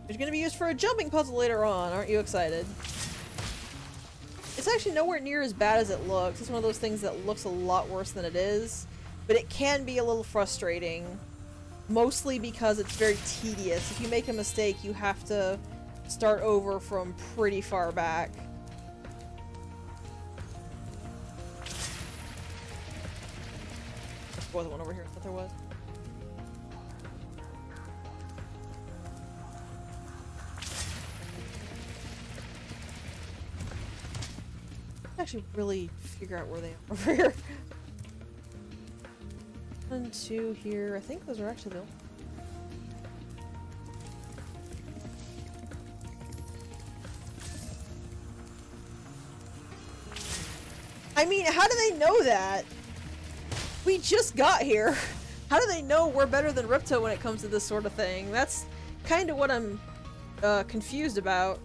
S1: It's going to be used for a jumping puzzle later on. Aren't you excited? It's actually nowhere near as bad as it looks. It's one of those things that looks a lot worse than it is. But it can be a little frustrating. Mostly because it's very tedious. If you make a mistake, you have to start over from pretty far back. There wasn't one over here. I thought there was. Actually really figure out where they are over here. 1, 2 here. I think those are actually the... I mean, how do they know that? We just got here. How do they know we're better than Ripto when it comes to this sort of thing? That's kind of what I'm confused about.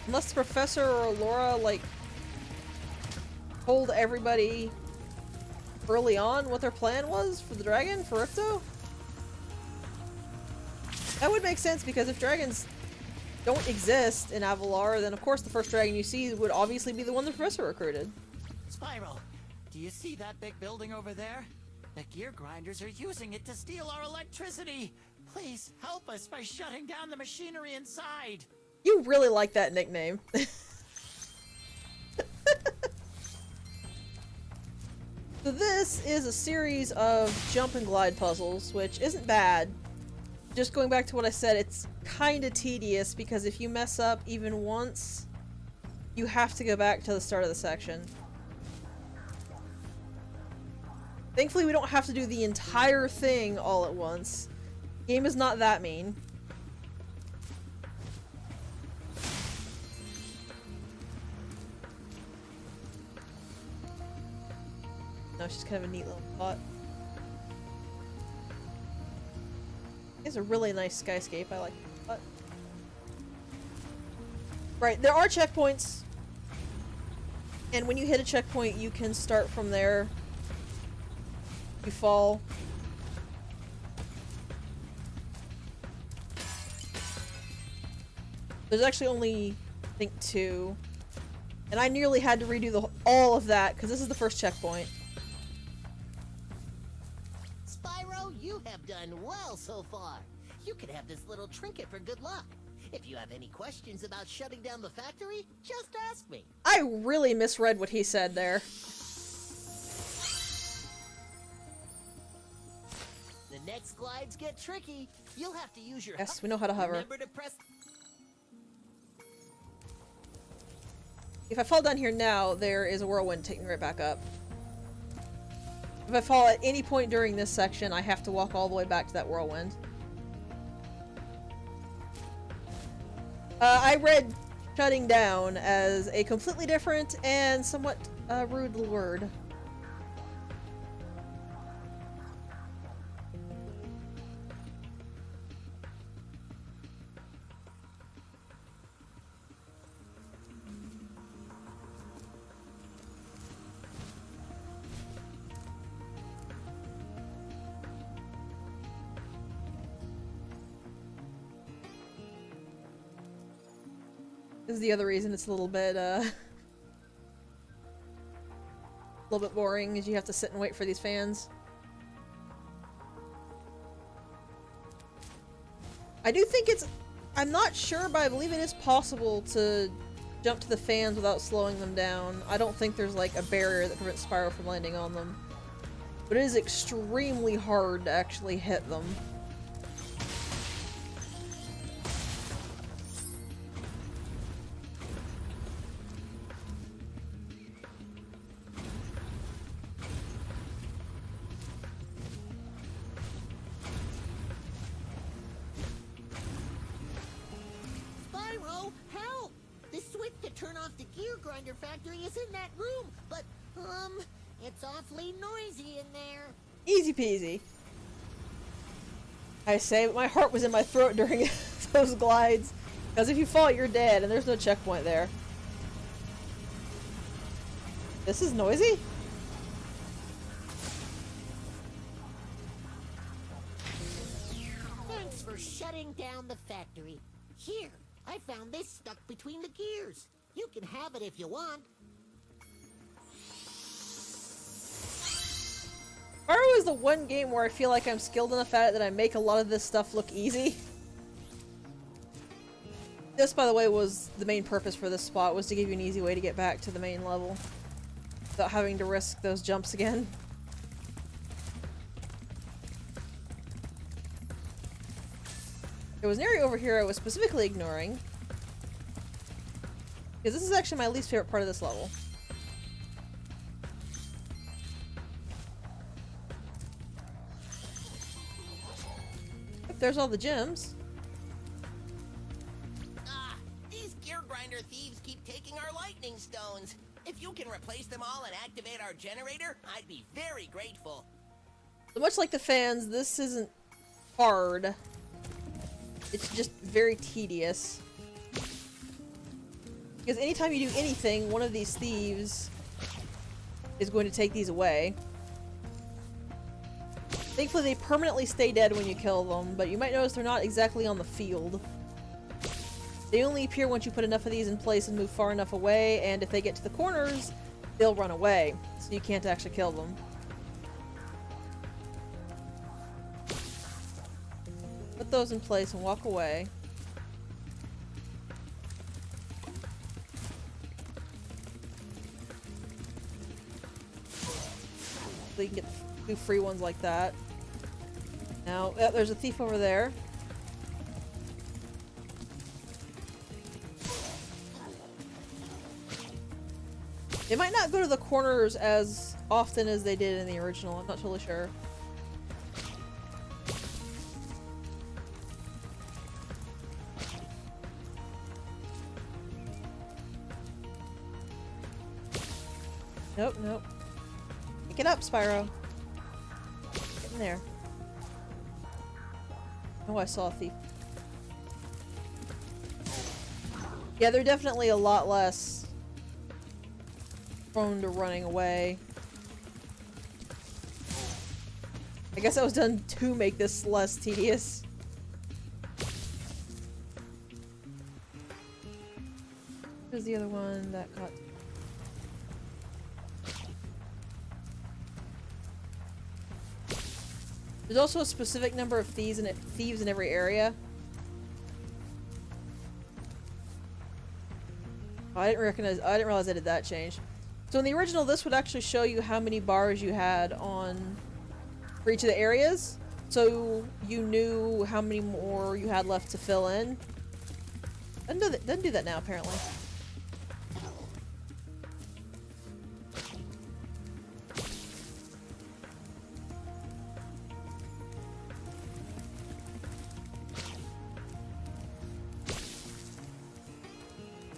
S1: Unless the professor or Laura, like, told everybody early on what their plan was for the dragon, for Ripto? That would make sense, because if dragons don't exist in Avalar, then of course the first dragon you see would obviously be the one the professor recruited.
S11: Spyro, do you see that big building over there? The gear grinders are using it to steal our electricity. Please help us by shutting down the machinery inside.
S1: You really like that nickname. So this is a series of jump and glide puzzles, which isn't bad. Just going back to what I said, it's kind of tedious because if you mess up even once, you have to go back to the start of the section. Thankfully, we don't have to do the entire thing all at once. The game is not that mean. No, it's just kind of a neat little spot. It's a really nice skyscape. I like it. Right, there are checkpoints. And when you hit a checkpoint, you can start from there. You fall. There's actually only, I think, 2. And I nearly had to redo all of that, because this is the first checkpoint.
S4: Spyro, you have done well so far. You could have this little trinket for good luck. If you have any questions about shutting down the factory, just ask me.
S1: I really misread what he said there.
S4: The next glides get tricky. You'll have to use your...
S1: Yes, we know how to hover.
S4: Remember to press...
S1: If I fall down here now, there is a whirlwind taking me right back up. If I fall at any point during this section, I have to walk all the way back to that whirlwind. I read shutting down as a completely different and somewhat rude word. This is the other reason it's a little bit boring, is you have to sit and wait for these fans. I do think I'm not sure, but I believe it is possible to jump to the fans without slowing them down. I don't think there's like a barrier that prevents Spyro from landing on them. But it is extremely hard to actually hit them.
S4: Spyro, help! The switch to turn off the gear grinder factory is in that room, but, it's awfully noisy in there.
S1: Easy peasy. I say, but my heart was in my throat during those glides. Because if you fall, you're dead, and there's no checkpoint there. This is noisy?
S4: Thanks for shutting down the factory. Here, I found this stuck between the gears. You can have it if you want.
S1: Spyro is the one game where I feel like I'm skilled enough at it that I make a lot of this stuff look easy. This, by the way, was the main purpose for this spot, was to give you an easy way to get back to the main level without having to risk those jumps again. There was an area over here I was specifically ignoring, because this is actually my least favorite part of this level. There's all the gems.
S11: These gear grinder thieves keep taking our lightning stones. If you can replace them all and activate our generator, I'd be very grateful.
S1: So much like the fans, this isn't hard. It's just very tedious. Because anytime you do anything, one of these thieves is going to take these away. Thankfully, they permanently stay dead when you kill them, but you might notice they're not exactly on the field. They only appear once you put enough of these in place and move far enough away, and if they get to the corners, they'll run away, so you can't actually kill them. Put those in place and walk away. So you can get two free ones like that. Now, there's a thief over there. They might not go to the corners as often as they did in the original. I'm not totally sure. Nope, nope. Pick it up, Spyro. Get in there. Oh, I saw a thief. Yeah, they're definitely a lot less prone to running away. I guess that was done to make this less tedious. There's the other one that got... There's also a specific number of thieves in every area. Oh, I didn't realize I did that change. So in the original, this would actually show you how many bars you had on for each of the areas, so you knew how many more you had left to fill in. Doesn't do that now, apparently.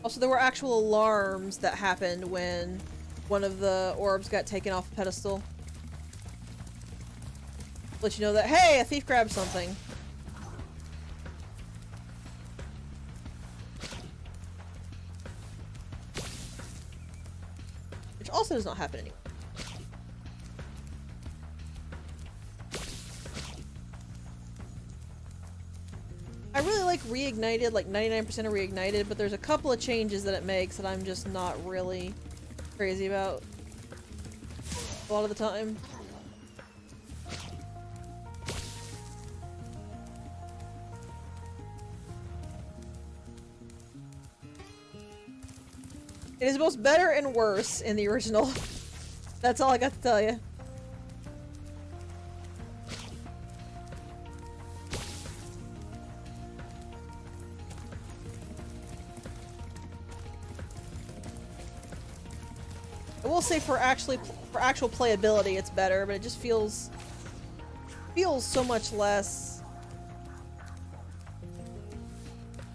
S1: Also, there were actual alarms that happened when one of the orbs got taken off the pedestal. Let you know that, hey, a thief grabbed something. Which also does not happen anymore. I really like Reignited, like 99% of Reignited, but there's a couple of changes that it makes that I'm just not really crazy about a lot of the time. It is both better and worse in the original. That's all I got to tell you. I will say for actual playability it's better, but it just feels so much less.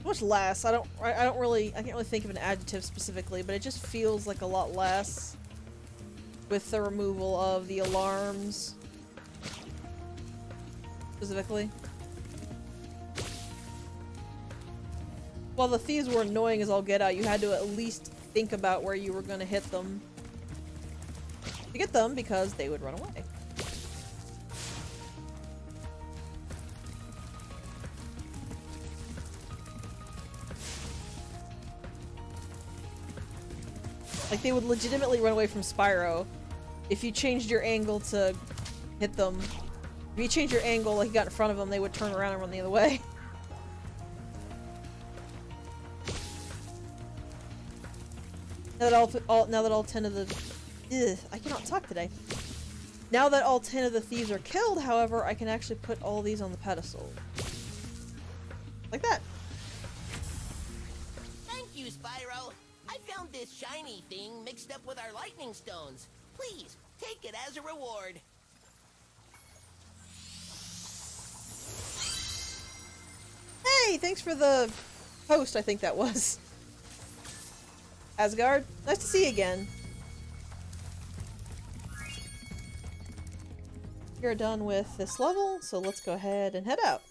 S1: I can't really think of an adjective specifically, but it just feels like a lot less with the removal of the alarms specifically. While the thieves were annoying as all get out, you had to at least think about where you were going to hit them to get them, because they would run away. Like, they would legitimately run away from Spyro if you changed your angle to hit them. If you changed your angle like you got in front of them, they would turn around and run the other way. Now that all 10 of the... Ugh, I cannot talk today. Now that all 10 of the thieves are killed, however, I can actually put all these on the pedestal. Like that.
S4: Thank you, Spyro. I found this shiny thing mixed up with our lightning stones. Please, take it as a reward.
S1: Hey, thanks for the post, I think that was. Asgard, nice to see you again. You're done with this level, so let's go ahead and head out.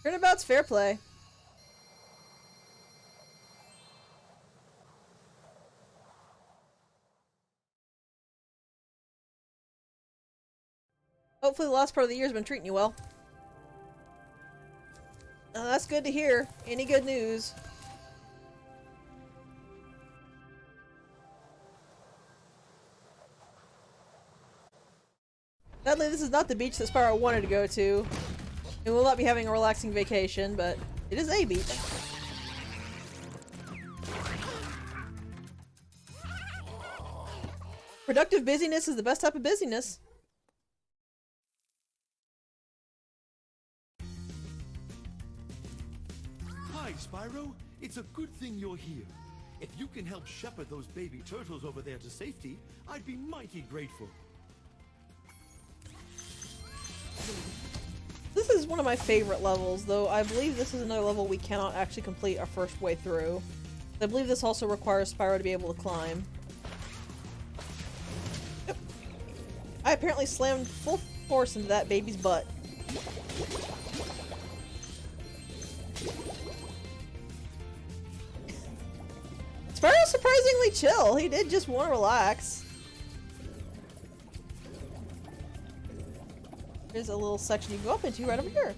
S1: Turnabout's fair play. Hopefully the last part of the year has been treating you well. That's good to hear. Any good news? Sadly, this is not the beach that Spyro wanted to go to. And we'll not be having a relaxing vacation, but it is a beach. Productive busyness is the best type of busyness.
S18: Hi, Spyro. It's a good thing you're here. If you can help shepherd those baby turtles over there to safety, I'd be mighty grateful.
S1: This is one of my favorite levels, though I believe this is another level we cannot actually complete our first way through. I believe this also requires Spyro to be able to climb. Yep. I apparently slammed full force into that baby's butt. Spyro's surprisingly chill. He did just want to relax. There's a little section you can go up into right over here.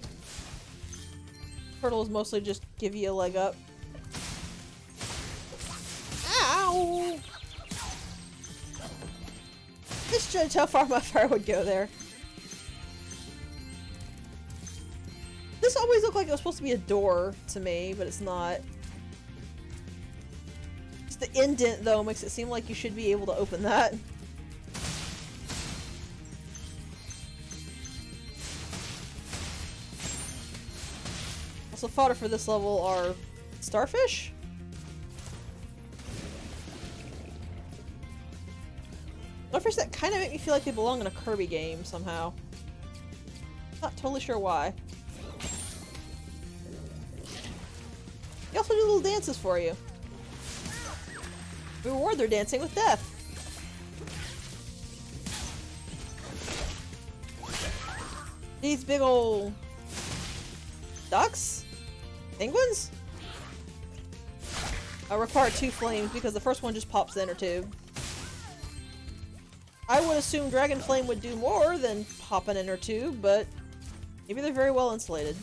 S1: Turtles mostly just give you a leg up. Ow! Just judge how far my fire would go there. This always looked like it was supposed to be a door to me, but it's not. Just the indent, though, makes it seem like you should be able to open that. Also, fodder for this level are starfish? Starfish that kind of make me feel like they belong in a Kirby game somehow. Not totally sure why. They also do little dances for you. We reward their dancing with death. These big ol' ducks? Penguins? Require 2 flames because the first one just pops the inner tube. I would assume Dragon Flame would do more than pop an inner tube, but maybe they're very well insulated.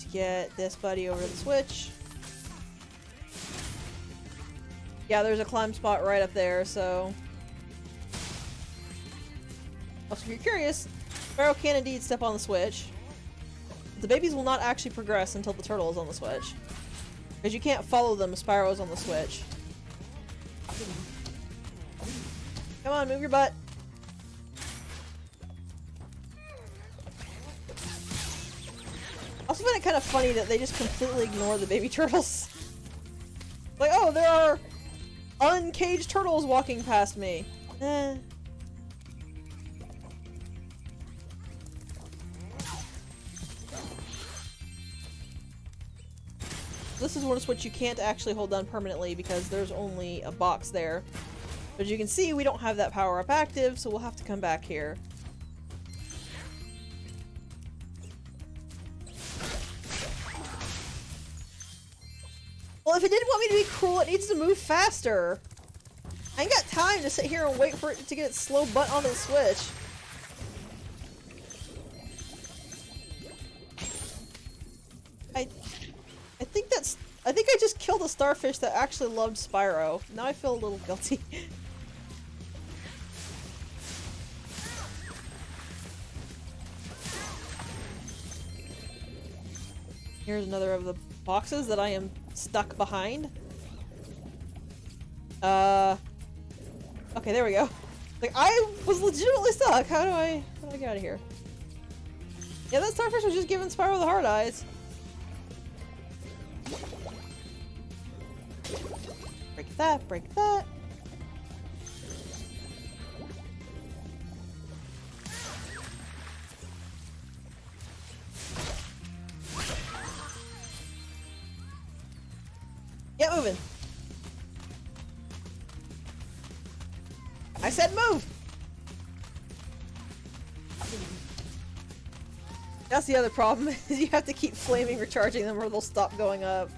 S1: To get this buddy over to the switch. Yeah, there's a climb spot right up there, so... Also, if you're curious, Spyro can indeed step on the switch. The babies will not actually progress until the turtle is on the switch. Because you can't follow them if Spyro is on the switch. Come on, move your butt. I also find it kind of funny that they just completely ignore the baby turtles. Like, oh, there are uncaged turtles walking past me. Eh. This is one switch you can't actually hold down permanently because there's only a box there. But as you can see, we don't have that power up active, so we'll have to come back here. Well, if it didn't want me to be cruel, it needs to move faster. I ain't got time to sit here and wait for it to get its slow butt onto the switch. I think I just killed a starfish that actually loved Spyro. Now I feel a little guilty. Here's another of the boxes that I am stuck behind. Okay, there we go. Like, I was legitimately stuck. How do I get out of here? Yeah, that starfish was just giving Spyro the hard eyes. Break that, break that. Get moving. I said move! That's the other problem, is you have to keep flaming recharging them or they'll stop going up.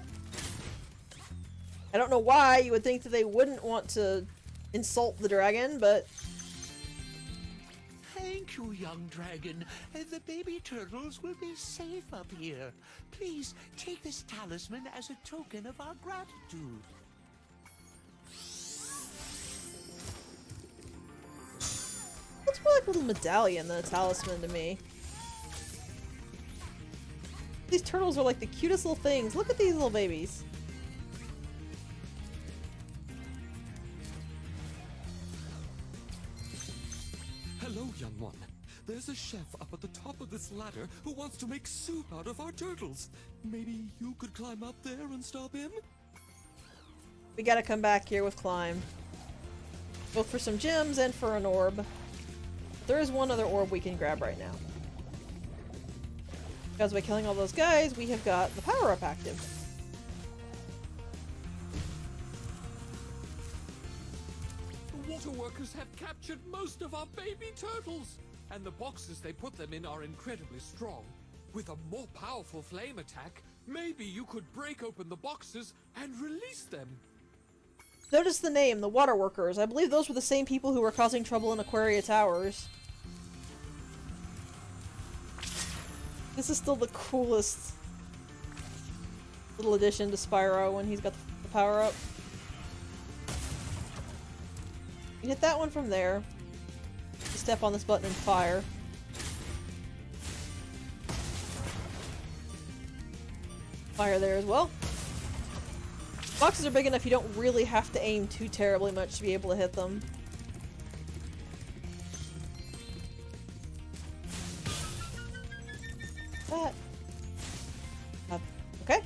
S1: I don't know why you would think that they wouldn't want to insult the dragon, but...
S9: Thank you, young dragon. The baby turtles will be safe up here. Please take this talisman as a token of our gratitude.
S1: Looks more like a little medallion than a talisman to me. These turtles are like the cutest little things. Look at these little babies.
S14: Hello, young one. There's a chef up at the top of this ladder who wants to make soup out of our turtles. Maybe you could climb up there and stop him?
S1: We gotta come back here with Climb. Both for some gems and for an orb. There is one other orb we can grab right now. Because by killing all those guys, we have got the power-up active.
S14: The water workers have captured most of our baby turtles, and the boxes they put them in are incredibly strong. With a more powerful flame attack, maybe you could break open the boxes and release them.
S1: Notice the name, the water workers. I believe those were the same people who were causing trouble in Aquaria Towers. This is still the coolest little addition to Spyro when he's got the power-up. You hit that one from there. You step on this button and fire. Fire there as well. Boxes are big enough you don't really have to aim too terribly much to be able to hit them. That. Okay.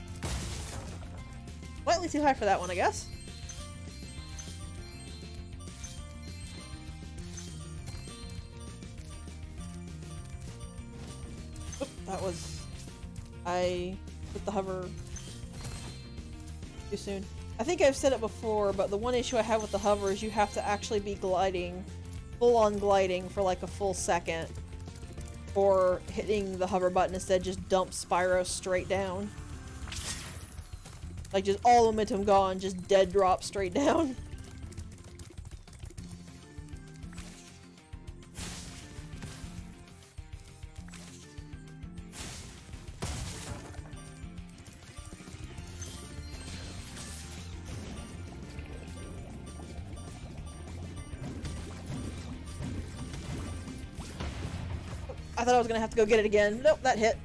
S1: Slightly too high for that one, I guess. Oop, that was... I put the hover too soon. I think I've said it before, but the one issue I have with the hover is you have to actually be gliding, full-on gliding for like a full second, or hitting the hover button instead just dumps Spyro straight down. Like just all momentum gone, just dead drop straight down. I thought I was gonna have to go get it again. Nope, that hit.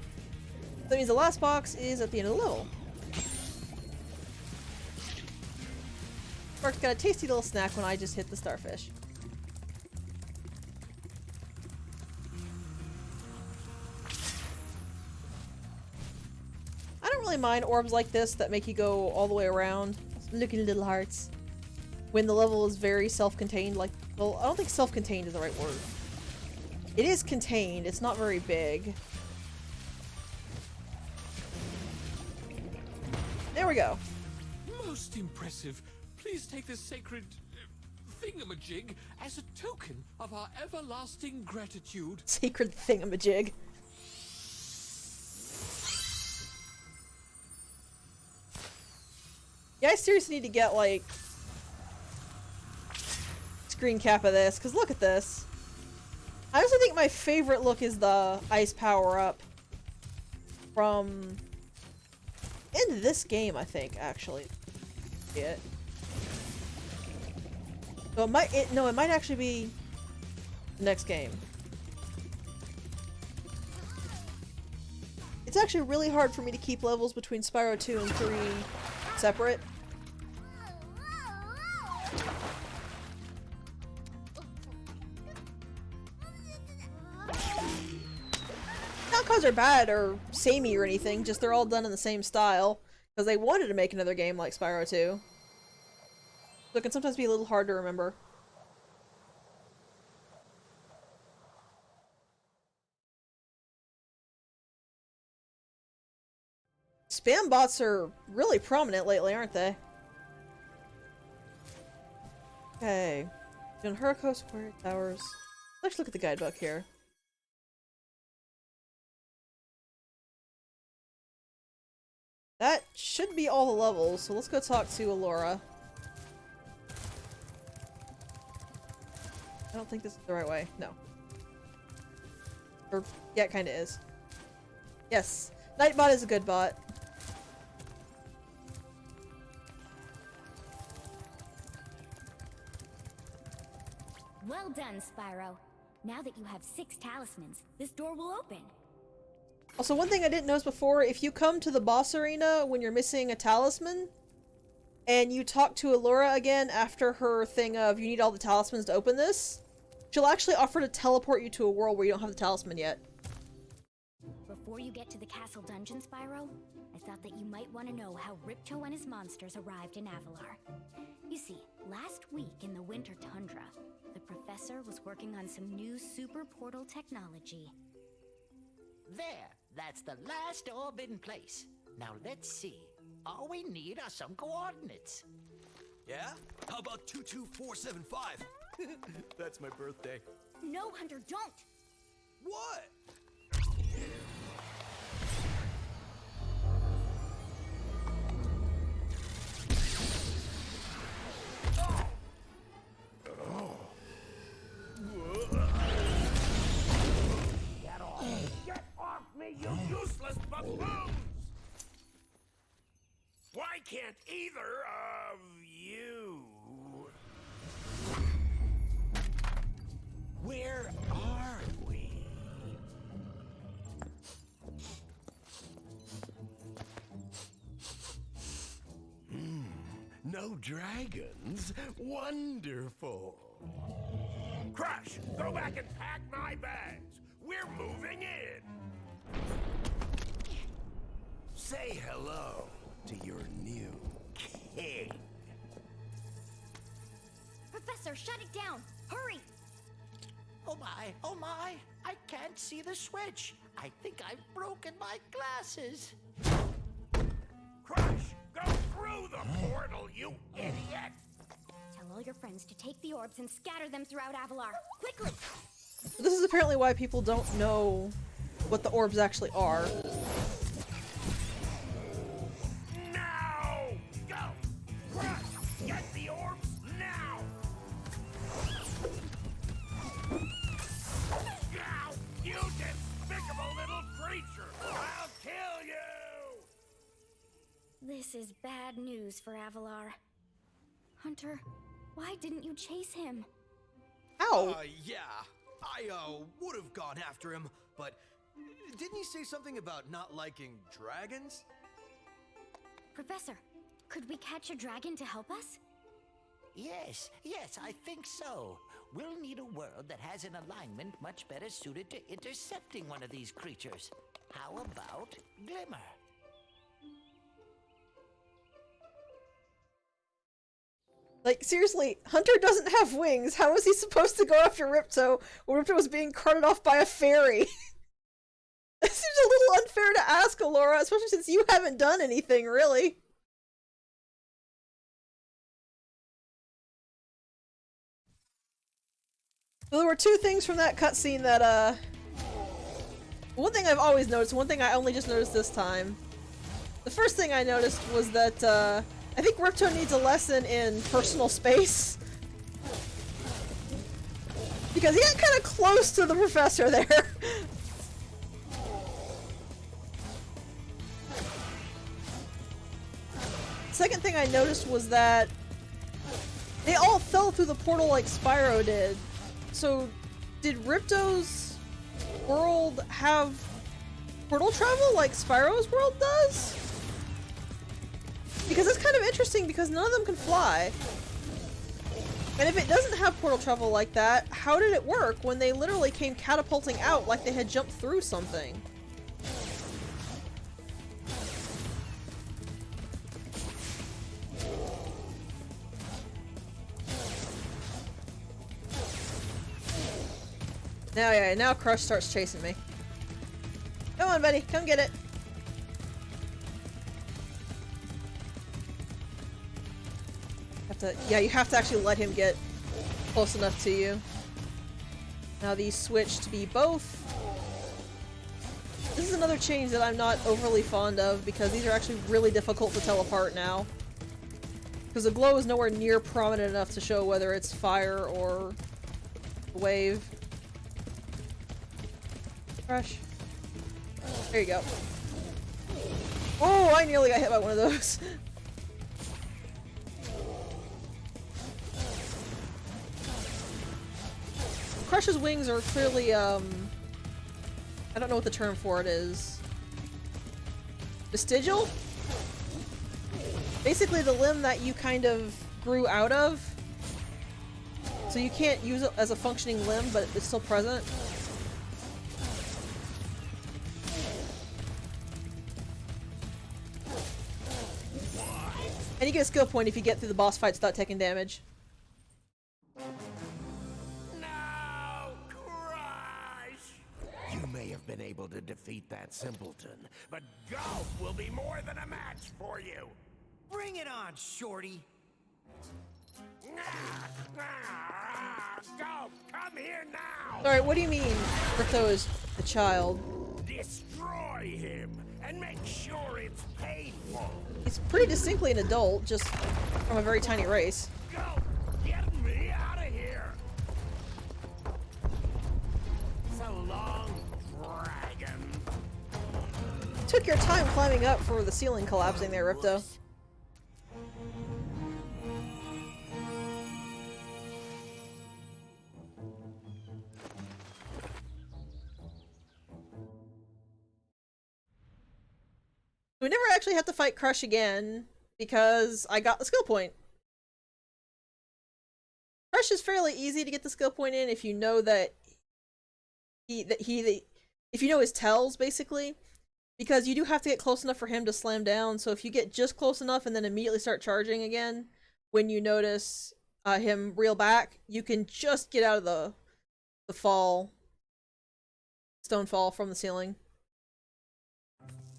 S1: That means the last box is at the end of the level. Mark's got a tasty little snack when I just hit the starfish. I don't really mind orbs like this that make you go all the way around. Looking little hearts. When the level is very self-contained, like, well, I don't think self-contained is the right word. It is contained, it's not very big. There we go.
S14: Most impressive. Please take this sacred thingamajig as a token of our everlasting gratitude.
S1: Sacred thingamajig. Yeah, I seriously need to get, like, screen cap of this, because look at this. I also think my favorite look is the ice power-up from in this game, I think, actually. It. So it might, it might actually be the next game. It's actually really hard for me to keep levels between Spyro 2 and 3 separate. Not because they're bad or samey or anything, just they're all done in the same style. Because they wanted to make another game like Spyro 2. So it can sometimes be a little hard to remember. Spam bots are really prominent lately, aren't they? Okay. Doing Hurricane Square Towers. Let's look at the guidebook here. That should be all the levels, so let's go talk to Alora. I don't think this is the right way. No. Or, yeah, it kinda is. Yes. Nightbot is a good bot.
S3: Well done, Spyro. Now that you have 6 talismans, this door will open.
S1: Also, one thing I didn't notice before, if you come to the boss arena when you're missing a talisman, and you talk to Alora again after her thing of you need all the talismans to open this, she'll actually offer to teleport you to a world where you don't have the talisman yet.
S3: Before you get to the castle dungeon, Spyro, I thought that you might want to know how Ripto and his monsters arrived in Avalar. You see, last week in the winter tundra, the professor was working on some new super portal technology.
S11: There, that's the last orb in place. Now let's see. All we need are some coordinates.
S5: Yeah? How about 22475? That's my birthday.
S3: No, Hunter, don't!
S5: What?
S16: Get off me, you useless buffoons! Why can't either of you... Where are we? No dragons? Wonderful. Crush, go back and pack my bags. We're moving in. Say hello to your new king.
S3: Professor, shut it down! Hurry!
S11: Oh my, I can't see the switch. I think I've broken my glasses.
S16: Crush, go through
S3: Through the portal, you idiot! Tell all your friends to take the orbs and scatter them throughout Avalar. Quickly!
S1: This is apparently why people don't know what the orbs actually are.
S3: Now! Go! Crush! Get the orbs now! Now! You despicable little creature! I'll kill you! This is bad news for Avalar. Hunter, why didn't you chase him?
S1: Ow!
S5: Yeah. I, would have gone after him, but didn't he say something about not liking dragons?
S3: Professor, could we catch a dragon to help us?
S11: Yes, I think so. We'll need a world that has an alignment much better suited to intercepting one of these creatures. How about Glimmer?
S1: Like, seriously, Hunter doesn't have wings. How was he supposed to go after Ripto when Ripto was being carted off by a fairy? It seems a little unfair to ask, Alora, especially since you haven't done anything, really. So there were two things from that cutscene that, one thing I've always noticed, one thing I only just noticed this time. The first thing I noticed was that, I think Ripto needs a lesson in personal space. Because he got kind of close to the professor there. Second thing I noticed was that they all fell through the portal like Spyro did. So, did Ripto's world have portal travel like Spyro's world does? Because it's kind of interesting because none of them can fly. And if it doesn't have portal travel like that, how did it work when they literally came catapulting out like they had jumped through something? Now Crush starts chasing me. Come on, buddy, come get it. Yeah, you have to actually let him get close enough to you. Now these switch to be both. This is another change that I'm not overly fond of because these are actually really difficult to tell apart now. Because the glow is nowhere near prominent enough to show whether it's fire or wave. Crush. There you go. Oh, I nearly got hit by one of those. Crush's wings are clearly, I don't know what the term for it is. Vestigial? Basically the limb that you kind of grew out of. So you can't use it as a functioning limb, but it's still present. And you get a skill point if you get through the boss fights without taking damage.
S19: You may have been able to defeat that simpleton, but golf will be more than a match for you.
S2: Bring it on, Shorty.
S19: Golf, come here now!
S1: Sorry, what do you mean Ripto is the child?
S19: Destroy him and make sure it's painful.
S1: He's pretty distinctly an adult, just from a very tiny race.
S19: Go! Get me out of here! So long, dragon.
S1: Took your time climbing up for the ceiling collapsing there, Ripto. We never actually have to fight Crush again because I got the skill point. Crush is fairly easy to get the skill point in if you know that if you know his tells, basically, because you do have to get close enough for him to slam down. So if you get just close enough and then immediately start charging again when you notice him reel back, you can just get out of the stone fall from the ceiling.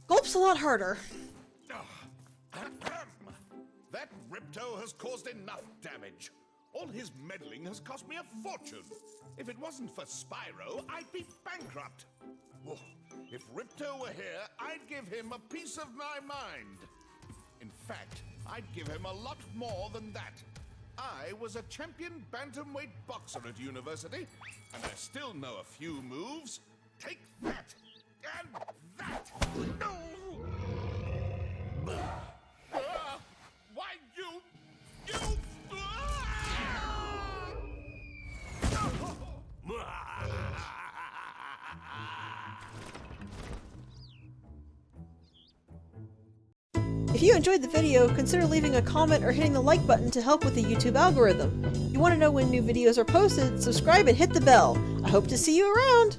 S1: Gulp's a lot harder.
S6: That Ripto has caused enough damage. All his meddling has cost me a fortune. If it wasn't for Spyro, I'd be bankrupt. Oh, if Ripto were here, I'd give him a piece of my mind. In fact, I'd give him a lot more than that. I was a champion bantamweight boxer at university, and I still know a few moves. Take that, and that! No! Why, you...
S1: If you enjoyed the video, consider leaving a comment or hitting the like button to help with the YouTube algorithm. If you want to know when new videos are posted, subscribe and hit the bell. I hope to see you around!